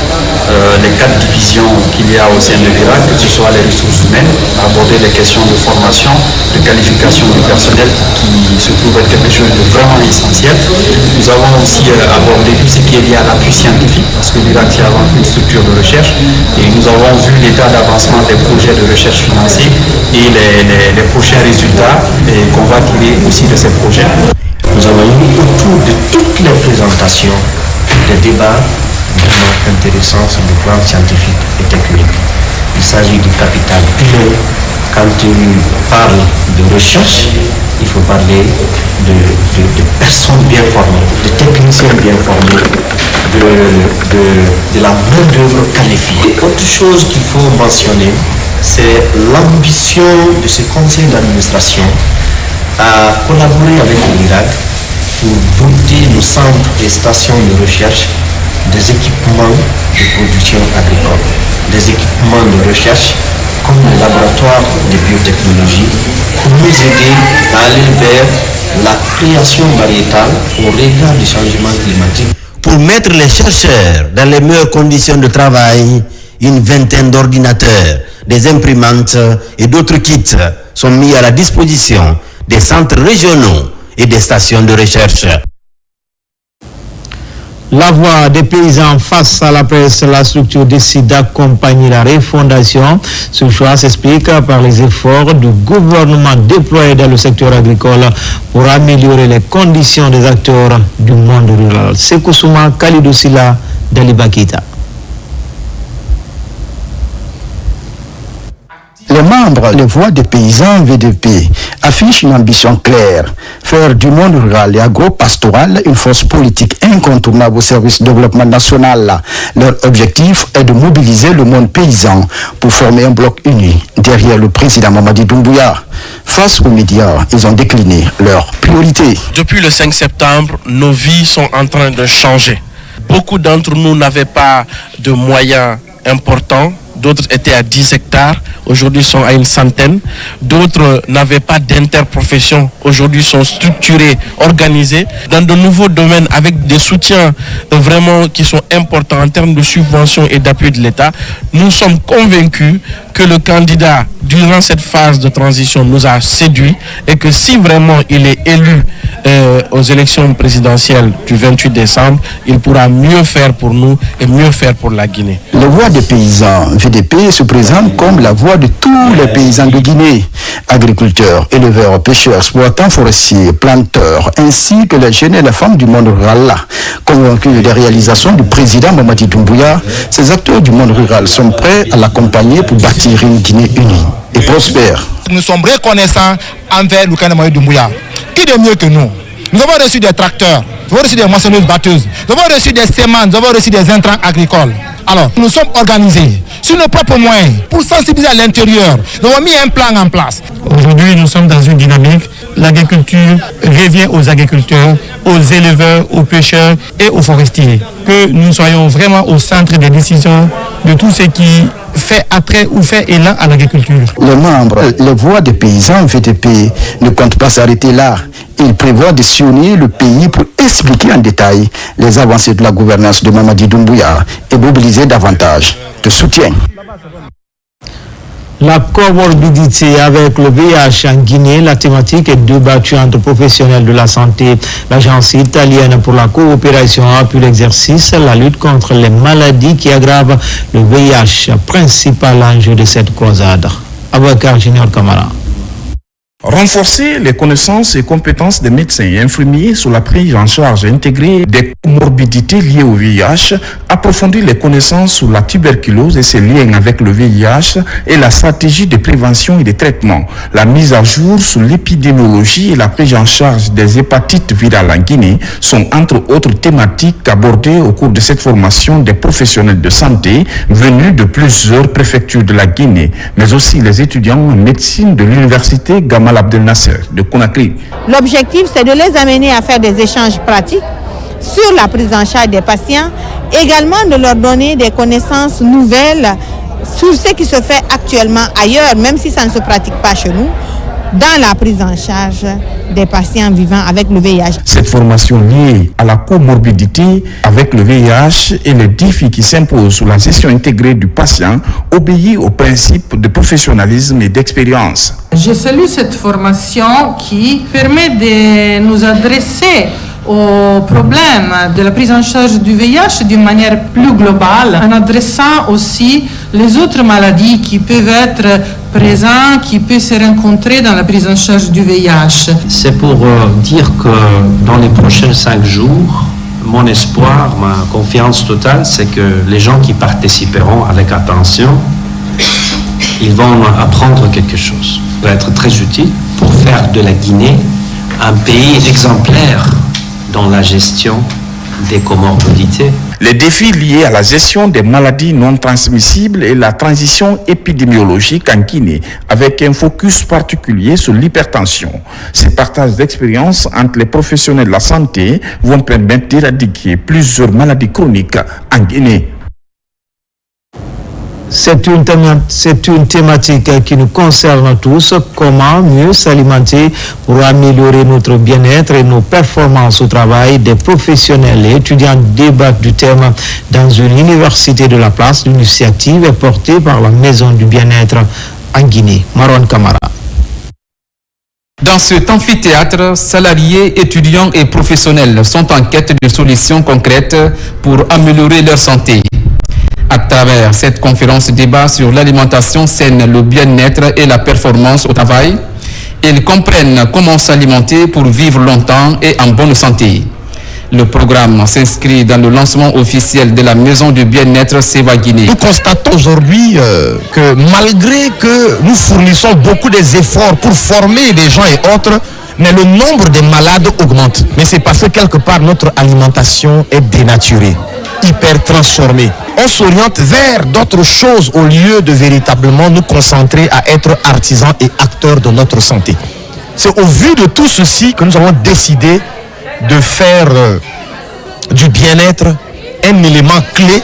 S9: les 4 divisions qu'il y a au sein de l'IRAG, que ce soit les ressources humaines, aborder les questions de formation, de qualification du personnel qui se trouve être quelque chose de vraiment essentiel. Nous avons aussi abordé tout ce qui est lié à l'appui scientifique, parce que l'IRAG c'est avant une structure de recherche, et nous avons vu l'état d'avancement des projets de recherche financés et les prochains résultats qu'on va tirer aussi de ces projets.
S6: Nous avons eu autour de toutes les présentations des débats vraiment intéressants sur le plan scientifique et technique. Il s'agit du capital humain. Quand tu parles de recherche, il faut parler de personnes bien formées, de techniciens bien formés,
S11: de la main-d'œuvre qualifiée. Autre chose qu'il faut mentionner, c'est l'ambition de ce conseil d'administration à collaborer avec l'Irak pour doter nos centres et stations de recherche des équipements de production agricole, des équipements de recherche comme le laboratoire de biotechnologie pour nous aider à aller vers la création variétale au regard du changement climatique.
S8: Pour mettre les chercheurs dans les meilleures conditions de travail, une vingtaine d'ordinateurs, des imprimantes et d'autres kits sont mis à la disposition des centres régionaux et des stations de recherche.
S1: La voix des paysans face à la presse, la structure décide d'accompagner la refondation. Ce choix s'explique par les efforts du gouvernement déployés dans le secteur agricole pour améliorer les conditions des acteurs du monde rural. Sekoussouma Khalidou Silla d'Alibakita.
S12: Les membres, les voix des paysans VDP affichent une ambition claire, faire du monde rural et agro-pastoral une force politique incontournable au service du développement national. Leur objectif est de mobiliser le monde paysan pour former un bloc uni derrière le président Mamadi Doumbouya. Face aux médias, ils ont décliné leurs priorités.
S13: Depuis le 5 septembre, nos vies sont en train de changer. Beaucoup d'entre nous n'avaient pas de moyens importants. D'autres étaient à 10 hectares, aujourd'hui sont à une centaine. D'autres n'avaient pas d'interprofession, aujourd'hui sont structurés, organisés dans de nouveaux domaines avec des soutiens vraiment qui sont importants en termes de subventions et d'appui de l'État. Nous sommes convaincus que le candidat, durant cette phase de transition, nous a séduit et que si vraiment il est élu aux élections présidentielles du 28 décembre, il pourra mieux faire pour nous et mieux faire pour la Guinée.
S12: La voix des paysans VDP se présente comme la voix de tous les paysans de Guinée, agriculteurs, éleveurs, pêcheurs, exploitants forestiers, planteurs, ainsi que les jeunes et les femmes du monde rural. Convaincus des réalisations du président Mamadi Doumbouya, ces acteurs du monde rural sont prêts à l'accompagner pour bâtir une Guinée unie et prospère.
S14: Nous sommes reconnaissants envers le candidat Mamadi Doumbouya. Qui de mieux que nous? Nous avons reçu des tracteurs, nous avons reçu des moissonneuses batteuses, nous avons reçu des semences, nous avons reçu des intrants agricoles. Alors, nous sommes organisés sur nos propres moyens pour sensibiliser à l'intérieur. Nous avons mis un plan en place.
S15: Aujourd'hui, nous sommes dans une dynamique. L'agriculture revient aux agriculteurs, aux éleveurs, aux pêcheurs et aux forestiers. Que nous soyons vraiment au centre des décisions de tout ce qui fait attrait ou fait élan à l'agriculture.
S12: Les membres, les voix des paysans VDP ne comptent pas s'arrêter là. Ils prévoient de sillonner le pays pour expliquer en détail les avancées de la gouvernance de Mamadi Doumbouya et mobiliser davantage de soutien.
S1: La comorbidité avec le VIH en Guinée, la thématique est débattue entre professionnels de la santé. L'agence italienne pour la coopération appuie l'exercice, la lutte contre les maladies qui aggravent le VIH, principal enjeu de cette croisade. Abouakar Junior Kamara.
S17: Renforcer les connaissances et compétences des médecins et infirmiers sur la prise en charge intégrée des comorbidités liées au VIH, approfondir les connaissances sur la tuberculose et ses liens avec le VIH et la stratégie de prévention et de traitement, la mise à jour sur l'épidémiologie et la prise en charge des hépatites virales en Guinée sont entre autres thématiques abordées au cours de cette formation des professionnels de santé venus de plusieurs préfectures de la Guinée, mais aussi les étudiants en médecine de l'université Gamal Abdel Nasser de Conakry.
S18: L'objectif, c'est de les amener à faire des échanges pratiques sur la prise en charge des patients, également de leur donner des connaissances nouvelles sur ce qui se fait actuellement ailleurs, même si ça ne se pratique pas chez nous, dans la prise en charge des patients vivant avec le VIH.
S17: Cette formation liée à la comorbidité avec le VIH et les défis qui s'imposent sur la gestion intégrée du patient obéit aux principes de professionnalisme et d'expérience.
S28: Je salue cette formation qui permet de nous adresser au problème de la prise en charge du VIH d'une manière plus globale, en adressant aussi les autres maladies qui peuvent être présentes, qui peuvent se rencontrer dans la prise en charge du VIH.
S29: C'est pour dire que dans les prochains 5 jours, mon espoir, ma confiance totale, c'est que les gens qui participeront avec attention, ils vont apprendre quelque chose. Ça va être très utile pour faire de la Guinée un pays exemplaire dans la gestion des comorbidités.
S17: les défis liés à la gestion des maladies non transmissibles et la transition épidémiologique en Guinée, avec un focus particulier sur l'hypertension. Ces partages d'expériences entre les professionnels de la santé vont permettre d'éradiquer plusieurs maladies chroniques en Guinée.
S1: C'est une thématique qui nous concerne tous. Comment mieux s'alimenter pour améliorer notre bien-être et nos performances au travail. Des professionnels et étudiants débattent du thème dans une université de la place. L'initiative est portée par la Maison du bien-être en Guinée. Marouane Kamara.
S2: Dans cet amphithéâtre, salariés, étudiants et professionnels sont en quête de solutions concrètes pour améliorer leur santé. À travers cette conférence débat sur l'alimentation saine, le bien-être et la performance au travail, ils comprennent comment s'alimenter pour vivre longtemps et en bonne santé. Le programme s'inscrit dans le lancement officiel de la Maison du bien-être Seva Guinée.
S10: Nous constatons aujourd'hui que malgré que nous fournissons beaucoup d'efforts pour former des gens et autres, mais le nombre de malades augmente. Mais c'est parce que quelque part notre alimentation est dénaturée, hyper transformée. On s'oriente vers d'autres choses au lieu de véritablement nous concentrer à être artisans et acteurs de notre santé. C'est au vu de tout ceci que nous avons décidé de faire du bien-être un élément clé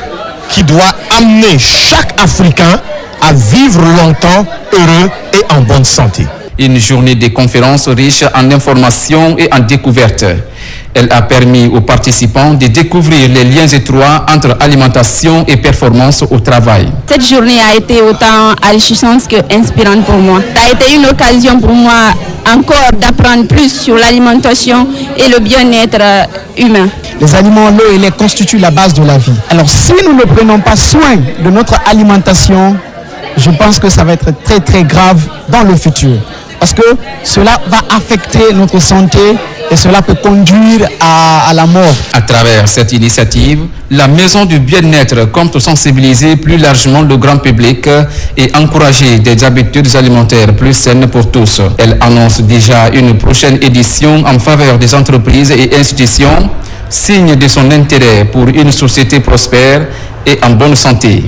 S10: qui doit amener chaque Africain à vivre longtemps, heureux et en bonne santé.
S2: Une journée de conférences riche en informations et en découvertes. Elle a permis aux participants de découvrir les liens étroits entre alimentation et performance au travail.
S16: Cette journée a été autant enrichissante qu'inspirante pour moi. Ça a été une occasion pour moi encore d'apprendre plus sur l'alimentation et le bien-être humain.
S19: Les aliments, l'eau, ils constituent la base de la vie. Alors si nous ne prenons pas soin de notre alimentation, je pense que ça va être très très grave dans le futur. Parce que cela va affecter notre santé et cela peut conduire à la mort.
S2: À travers cette initiative, la Maison du bien-être compte sensibiliser plus largement le grand public et encourager des habitudes alimentaires plus saines pour tous. Elle annonce déjà une prochaine édition en faveur des entreprises et institutions, signe de son intérêt pour une société prospère et en bonne santé.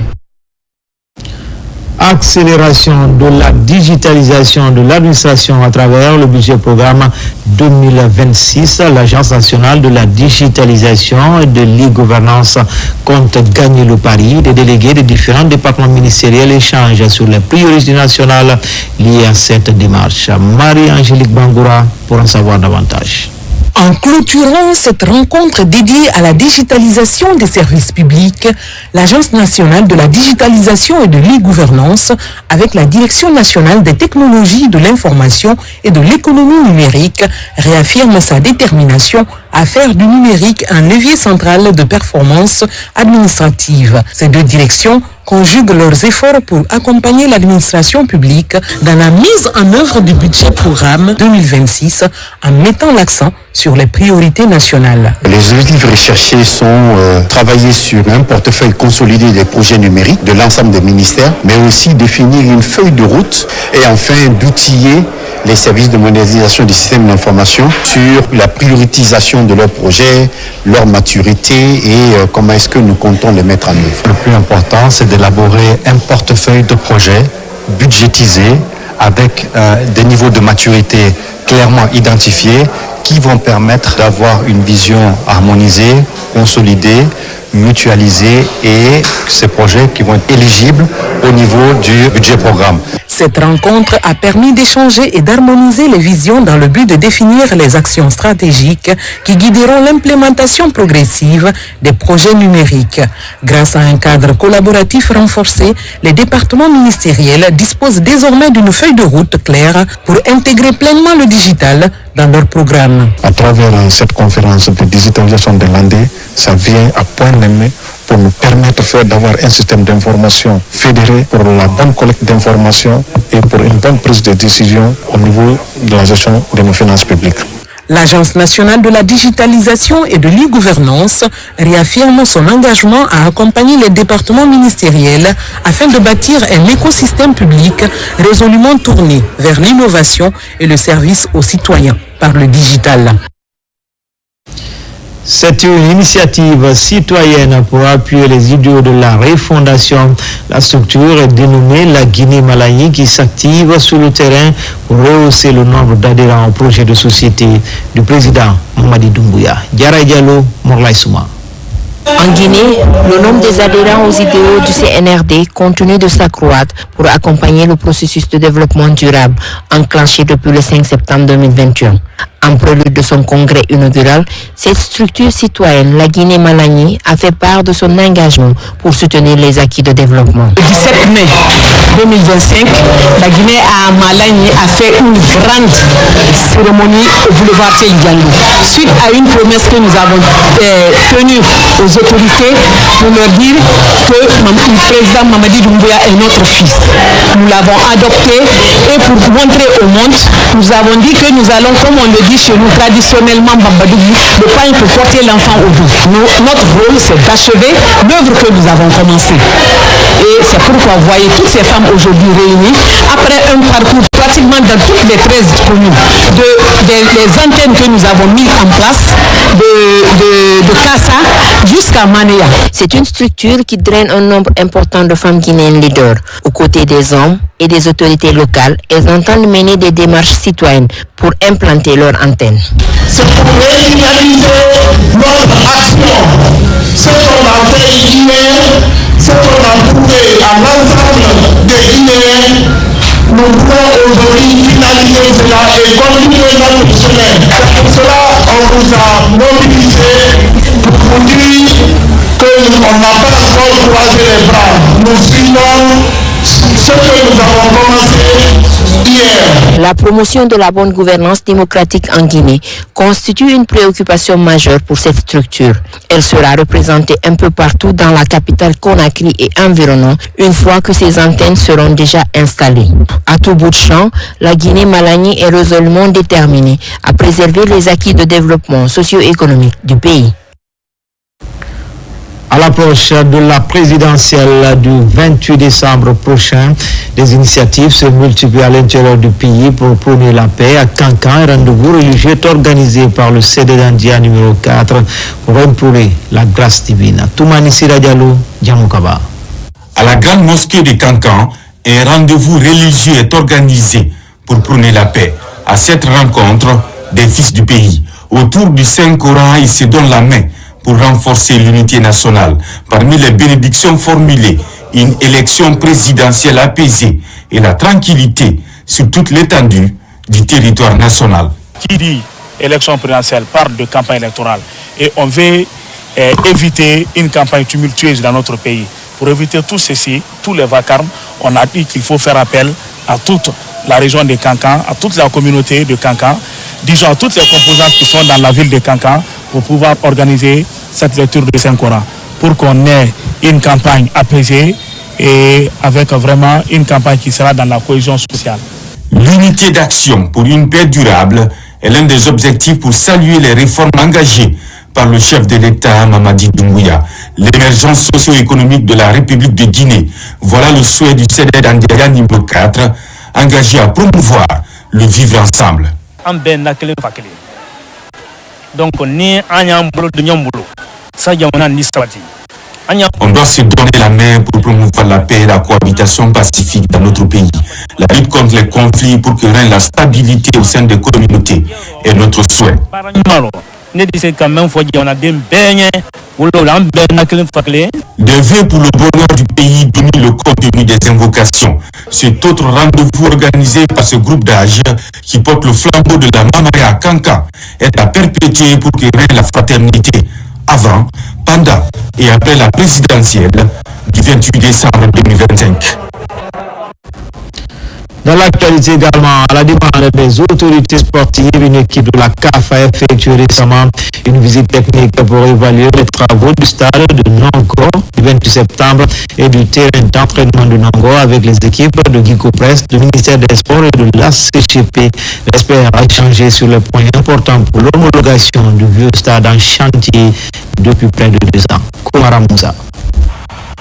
S1: Accélération de la digitalisation de l'administration à travers le budget programme 2026. L'Agence nationale de la digitalisation et de l'e-gouvernance compte gagner le pari. Des délégués des différents départements ministériels échangent sur les priorités nationales liées à cette démarche. Marie-Angélique Bangoura pour en savoir davantage.
S20: En clôturant cette rencontre dédiée à la digitalisation des services publics, l'Agence nationale de la digitalisation et de l'e-gouvernance, avec la Direction nationale des technologies de l'information et de l'économie numérique, réaffirme sa détermination à faire du numérique un levier central de performance administrative. Ces deux directions conjuguent leurs efforts pour accompagner l'administration publique dans la mise en œuvre du budget programme 2026 en mettant l'accent sur les priorités nationales.
S4: Les objectifs recherchés sont travailler sur un portefeuille consolidé des projets numériques de l'ensemble des ministères, mais aussi définir une feuille de route et enfin d'outiller les services de modernisation du système d'information sur la prioritisation de leurs projets, leur maturité et comment est-ce que nous comptons les mettre en œuvre.
S21: Le plus important, c'est d'élaborer un portefeuille de projets budgétisé avec des niveaux de maturité clairement identifiés qui vont permettre d'avoir une vision harmonisée, consolidée, mutualisée et ces projets qui vont être éligibles au niveau du budget programme.
S20: Cette rencontre a permis d'échanger et d'harmoniser les visions dans le but de définir les actions stratégiques qui guideront l'implémentation progressive des projets numériques. Grâce à un cadre collaboratif renforcé, les départements ministériels disposent désormais d'une feuille de route claire pour intégrer pleinement le digital dans leur programme.
S4: À travers cette conférence de digitalisation de l'Andé, ça vient à point nommé pour nous permettre d'avoir un système d'information fédéré pour la bonne collecte d'informations et pour une bonne prise de décision au niveau de la gestion de nos finances publiques.
S20: L'Agence nationale de la digitalisation et de l'e-gouvernance réaffirme son engagement à accompagner les départements ministériels afin de bâtir un écosystème public résolument tourné vers l'innovation et le service aux citoyens par le digital.
S1: C'est une initiative citoyenne pour appuyer les idéaux de la refondation. La structure est dénommée la Guinée-Malagny qui s'active sur le terrain pour rehausser le nombre d'adhérents au projet de société du président Mamadi Doumbouya. Diarra Diallo, Morlaï Souma.
S3: En Guinée, le nombre des adhérents aux idéaux du CNRD continue de s'accroître pour accompagner le processus de développement durable enclenché depuis le 5 septembre 2021. En prélude de son congrès inaugural, cette structure citoyenne, la Guinée-Malagny, a fait part de son engagement pour soutenir les acquis de développement.
S20: Le 17 mai 2025, la Guinée à Malagny a fait une grande cérémonie au boulevard Tchédiangou, suite à une promesse que nous avons tenue aux autorités pour leur dire que le président Mamadi Doumbouya est notre fils. Nous l'avons adopté et pour montrer au monde, nous avons dit que nous allons, comme on le dit chez nous traditionnellement, le pain pour porter l'enfant au bout. Notre rôle, c'est d'achever l'œuvre que nous avons commencée. Et c'est pourquoi vous voyez toutes ces femmes aujourd'hui réunies, après un parcours pratiquement dans toutes les 13 communes, des antennes que nous avons mises en place, de Kassa jusqu'à Manéa.
S3: C'est une structure qui draine un nombre important de femmes guinéennes leaders. Aux côtés des hommes et des autorités locales, elles entendent mener des démarches citoyennes pour implanter leur antenne.
S5: C'est pour revitaliser notre action. Ce qu'on a fait hier, ce qu'on a prouvé à l'ensemble des Guinéens, nous pouvons aujourd'hui finaliser cela et continuer notre chemin. C'est pour cela qu'on vous a mobilisé pour vous dire qu'on n'a pas encore croisé les bras. Nous suivons ce que nous avons commencé hier.
S3: La promotion de la bonne gouvernance démocratique en Guinée constitue une préoccupation majeure pour cette structure. Elle sera représentée un peu partout dans la capitale Conakry et environnant une fois que ces antennes seront déjà installées. À tout bout de champ, la Guinée-Malagny est résolument déterminée à préserver les acquis de développement socio-économique du pays.
S1: À l'approche de la présidentielle du 28 décembre prochain, des initiatives se multiplient à l'intérieur du pays pour prôner la paix. À Kankan, un rendez-vous religieux est organisé par le CD d'Andia numéro 4 pour implorer la grâce divine. Toumani Siradialo, Djamoukaba.
S7: À la grande mosquée de Kankan, un rendez-vous religieux est organisé pour prôner la paix. À cette rencontre, des fils du pays, autour du Saint-Coran, ils se donnent la main pour renforcer l'unité nationale. Parmi les bénédictions formulées, une élection présidentielle apaisée et la tranquillité sur toute l'étendue du territoire national.
S22: Qui dit élection présidentielle parle de campagne électorale et on veut éviter une campagne tumultueuse dans notre pays. Pour éviter tout ceci, tous les vacarmes, on a dit qu'il faut faire appel à toute la région de Kankan, à toute la communauté de Kankan, disons à toutes les composantes qui sont dans la ville de Kankan pour pouvoir organiser cette lecture de Saint-Coran, pour qu'on ait une campagne apaisée et avec vraiment une campagne qui sera dans la cohésion sociale.
S7: L'unité d'action pour une paix durable est l'un des objectifs pour saluer les réformes engagées par le chef de l'État Mamadi Doumbouya. L'émergence socio-économique de la République de Guinée, voilà le souhait du CD d'Andia numéro 4, engagé à promouvoir le vivre ensemble.
S22: Donc ni anyambolo de nyambolo ça yamana ni sabati.
S7: On doit se donner la main pour promouvoir la paix et la cohabitation pacifique dans notre pays. La lutte contre les conflits pour que règne la stabilité au sein des communautés est notre souhait. Des vœux pour le bonheur du pays dominent le contenu des invocations. Cet autre rendez-vous organisé par ce groupe d'âge qui porte le flambeau de la Mamaya à Kankan est à perpétuer pour que règne la fraternité avant, pendant et après la présidentielle du 28 décembre 2025.
S1: Dans l'actualité également, à la demande des autorités sportives, une équipe de la CAF a effectué récemment une visite technique pour évaluer les travaux du stade de Nongo du 28 septembre et du terrain d'entraînement de Nongo avec les équipes de Guico Press, du ministère des Sports et de l'ACGP. L'expert a échangé sur les points importants pour l'homologation du vieux stade en chantier depuis près de 2 ans. Koumara Moussa.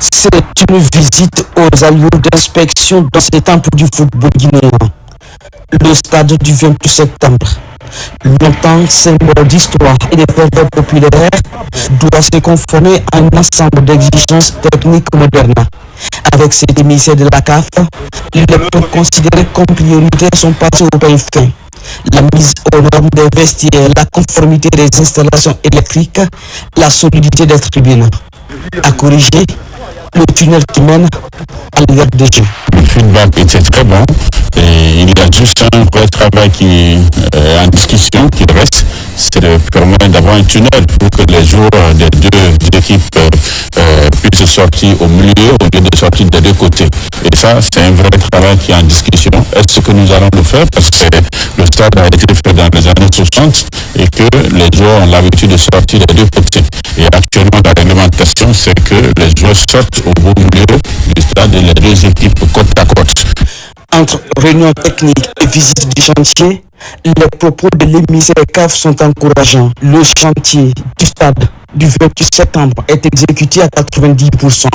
S23: C'est une visite aux allures d'inspection dans ces temples du football guinéen.
S6: Le stade du 28 septembre, longtemps symbole d'histoire et de ferveur populaire, doit se conformer à un ensemble d'exigences techniques modernes. Avec cet émissaire de la CAF, les points considérés comme prioritaires sont passés au pays fin. La mise aux normes des vestiaires, la conformité des installations électriques, la solidité des tribunes. À corriger, le tunnel qui mène à l'hiver des Jeux.
S8: Le feedback était très bon et il y a juste un vrai travail qui est en discussion, qui reste, c'est de permettre d'avoir un tunnel pour que les joueurs des deux équipes puissent sortir au milieu au lieu de sortir des deux côtés. Et ça, c'est un vrai travail qui est en discussion. Est-ce que nous allons le faire? Parce que le stade a été fait dans les années 60 et que les joueurs ont l'habitude de sortir des deux côtés. Et actuellement, la réglementation, c'est que les joueurs sortent au beau milieu du stade et les deux équipes côte à côte.
S6: Entre réunion technique et visite du chantier, les propos de l'émissaire CAF sont encourageants. Le chantier du stade du 28 septembre est exécuté à 90%.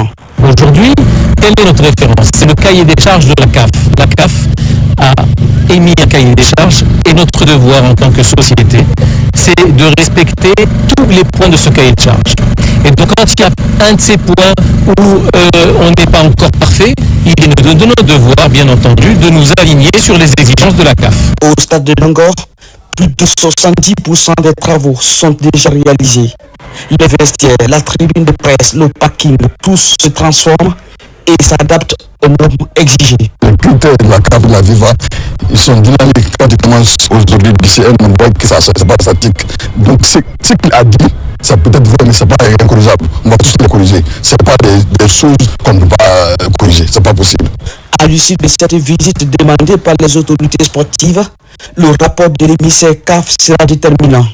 S9: Aujourd'hui, quelle est notre référence? C'est le cahier des charges de la CAF. La CAF a émis un cahier des charges et notre devoir en tant que société, c'est de respecter tous les points de ce cahier de charges. Et donc quand il y a un de ces points où on n'est pas encore parfait, il est de notre devoir, bien entendu, de nous aligner sur les exigences de la CAF.
S6: Au stade de Langor, plus de 70% des travaux sont déjà réalisés. Les vestiaires, la tribune de presse, le parking, tout se transforme et s'adapte aux normes exigées.
S11: Les critères de la CAF de la Viva, ils sont dynamiques. Quand ils commencent aujourd'hui BCN, on voit que ça c'est pas statique. Donc ce qu'il a dit, ça peut être vrai, mais c'est pas incorrigeable. On va tous les corriger. C'est pas des choses qu'on ne peut pas corriger. C'est pas possible.
S6: À l'issue de cette visite demandée par les autorités sportives, le rapport de l'émissaire CAF sera déterminant.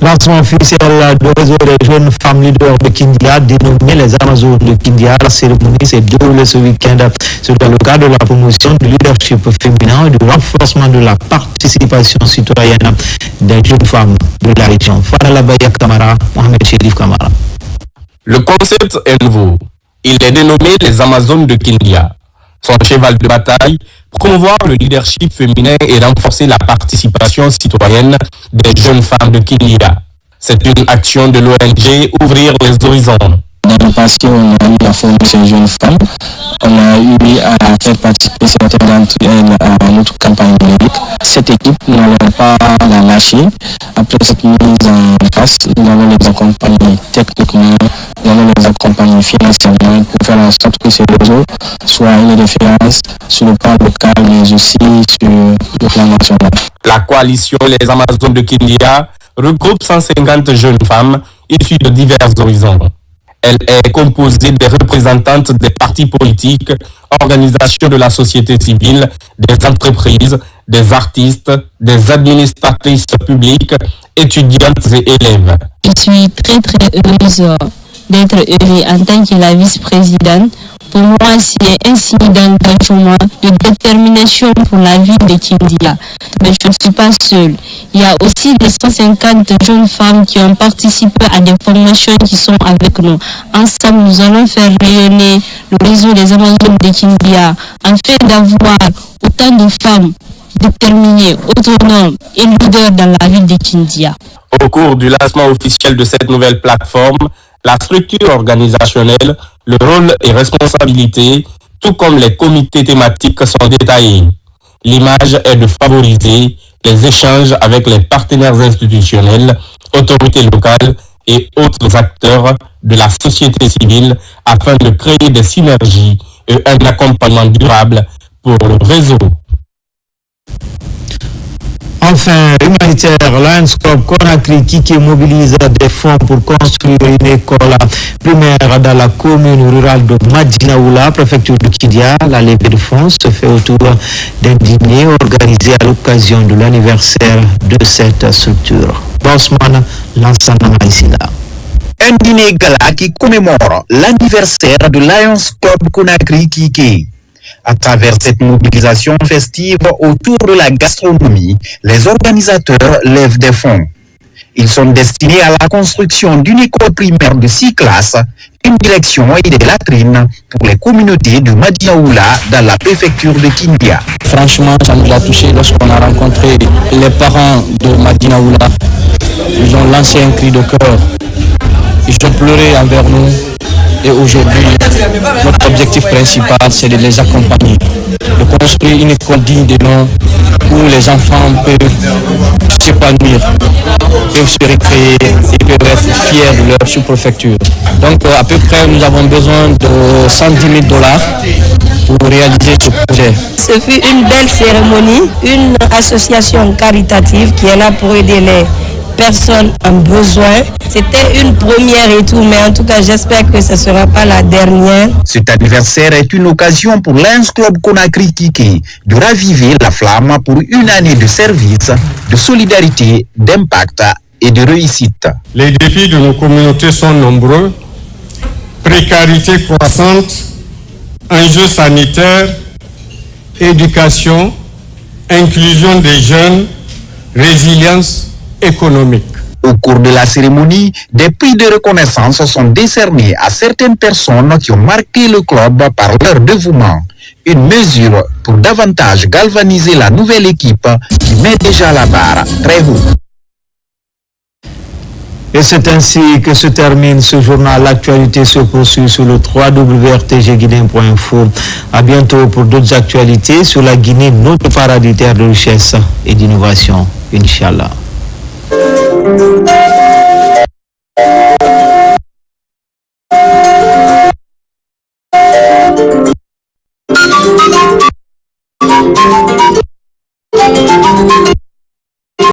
S1: Lancement officiel du réseau des jeunes femmes leaders de Kindia, dénommé les Amazones de Kindia. La cérémonie s'est déroulée ce week-end dans le cadre de la promotion du leadership féminin et du renforcement de la participation citoyenne des jeunes femmes de la région. Fadala Baya Kamara, Mohamed Chérif Kamara.
S23: Le concept est nouveau. Il est dénommé les Amazones de Kindia. Son cheval de bataille, promouvoir le leadership féminin et renforcer la participation citoyenne des jeunes femmes de Kindia. C'est une action de l'ONG Ouvrir les horizons.
S24: Dans le passé, on a eu à former ces jeunes femmes. On a eu à faire participer certaines d'entre elles à notre campagne numérique. Cette équipe, nous n'allons pas la lâcher. Après cette mise en place, nous allons les accompagner techniquement, nous allons les accompagner financièrement pour faire en sorte que ces réseaux soient une référence sur le plan local, mais aussi sur le plan national.
S23: La coalition Les Amazones de Kindia regroupe 150 jeunes femmes issues de divers horizons. Elle est composée des représentantes des partis politiques, organisations de la société civile, des entreprises, des artistes, des administratrices publiques, étudiantes et élèves.
S25: Je suis très heureuse d'être élue en tant que la vice-présidente. Pour moi, c'est un signe d'engagement, de détermination pour la vie de Kindia. Mais je ne suis pas seule. Il y a aussi les 150 jeunes femmes qui ont participé à des formations qui sont avec nous. Ensemble, nous allons faire rayonner le réseau des Amazones de Kindia afin d'avoir autant de femmes déterminées, autonomes et leaders dans la ville de Kindia.
S23: Au cours du lancement officiel de cette nouvelle plateforme, la structure organisationnelle, le rôle et responsabilités, tout comme les comités thématiques sont détaillés. L'image est de favoriser les échanges avec les partenaires institutionnels, autorités locales et autres acteurs de la société civile afin de créer des synergies et un accompagnement durable pour le réseau.
S1: Enfin, humanitaire, Lions Club Conakry qui mobilise des fonds pour construire une école primaire dans la commune rurale de Madinaoula, préfecture de Kindia. La levée de fonds se fait autour d'un dîner organisé à l'occasion de l'anniversaire de cette structure. Bosman Lansana Maïsila.
S26: Un dîner gala qui commémore l'anniversaire de Lions Club Conakry Kiki. À travers cette mobilisation festive autour de la gastronomie, les organisateurs lèvent des fonds. Ils sont destinés à la construction d'une école primaire de 6 classes, une direction et des latrines pour les communautés de Madinaoula dans la préfecture de Kindia.
S24: Franchement, ça nous a touché lorsqu'on a rencontré les parents de Madinaoula. Ils ont lancé un cri de cœur. Ils ont pleuré envers nous. Et aujourd'hui, notre objectif principal, c'est de les accompagner, de construire une école digne de nom où les enfants peuvent s'épanouir, peuvent se récréer et peuvent être fiers de leur sous-préfecture. Donc à peu près, nous avons besoin de $110 000 pour réaliser ce projet.
S12: Ce fut une belle cérémonie, une association caritative qui est là pour aider les personnes en besoin. C'était une première et tout, mais en tout cas, j'espère que ce ne sera pas la dernière.
S26: Cet anniversaire est une occasion pour Lions Club Conakry Kiki de raviver la flamme pour une année de service, de solidarité, d'impact et de réussite.
S13: Les défis de nos communautés sont nombreux. Précarité croissante, enjeux sanitaires, éducation, inclusion des jeunes, résilience économique.
S26: Au cours de la cérémonie, des prix de reconnaissance sont décernés à certaines personnes qui ont marqué le club par leur dévouement. Une mesure pour davantage galvaniser la nouvelle équipe qui met déjà la barre très haut.
S1: Et c'est ainsi que se termine ce journal. L'actualité se poursuit sur le www.rtgguinéen.info. À bientôt pour d'autres actualités sur la Guinée, notre paradis terre de richesse et d'innovation. Inch'Allah.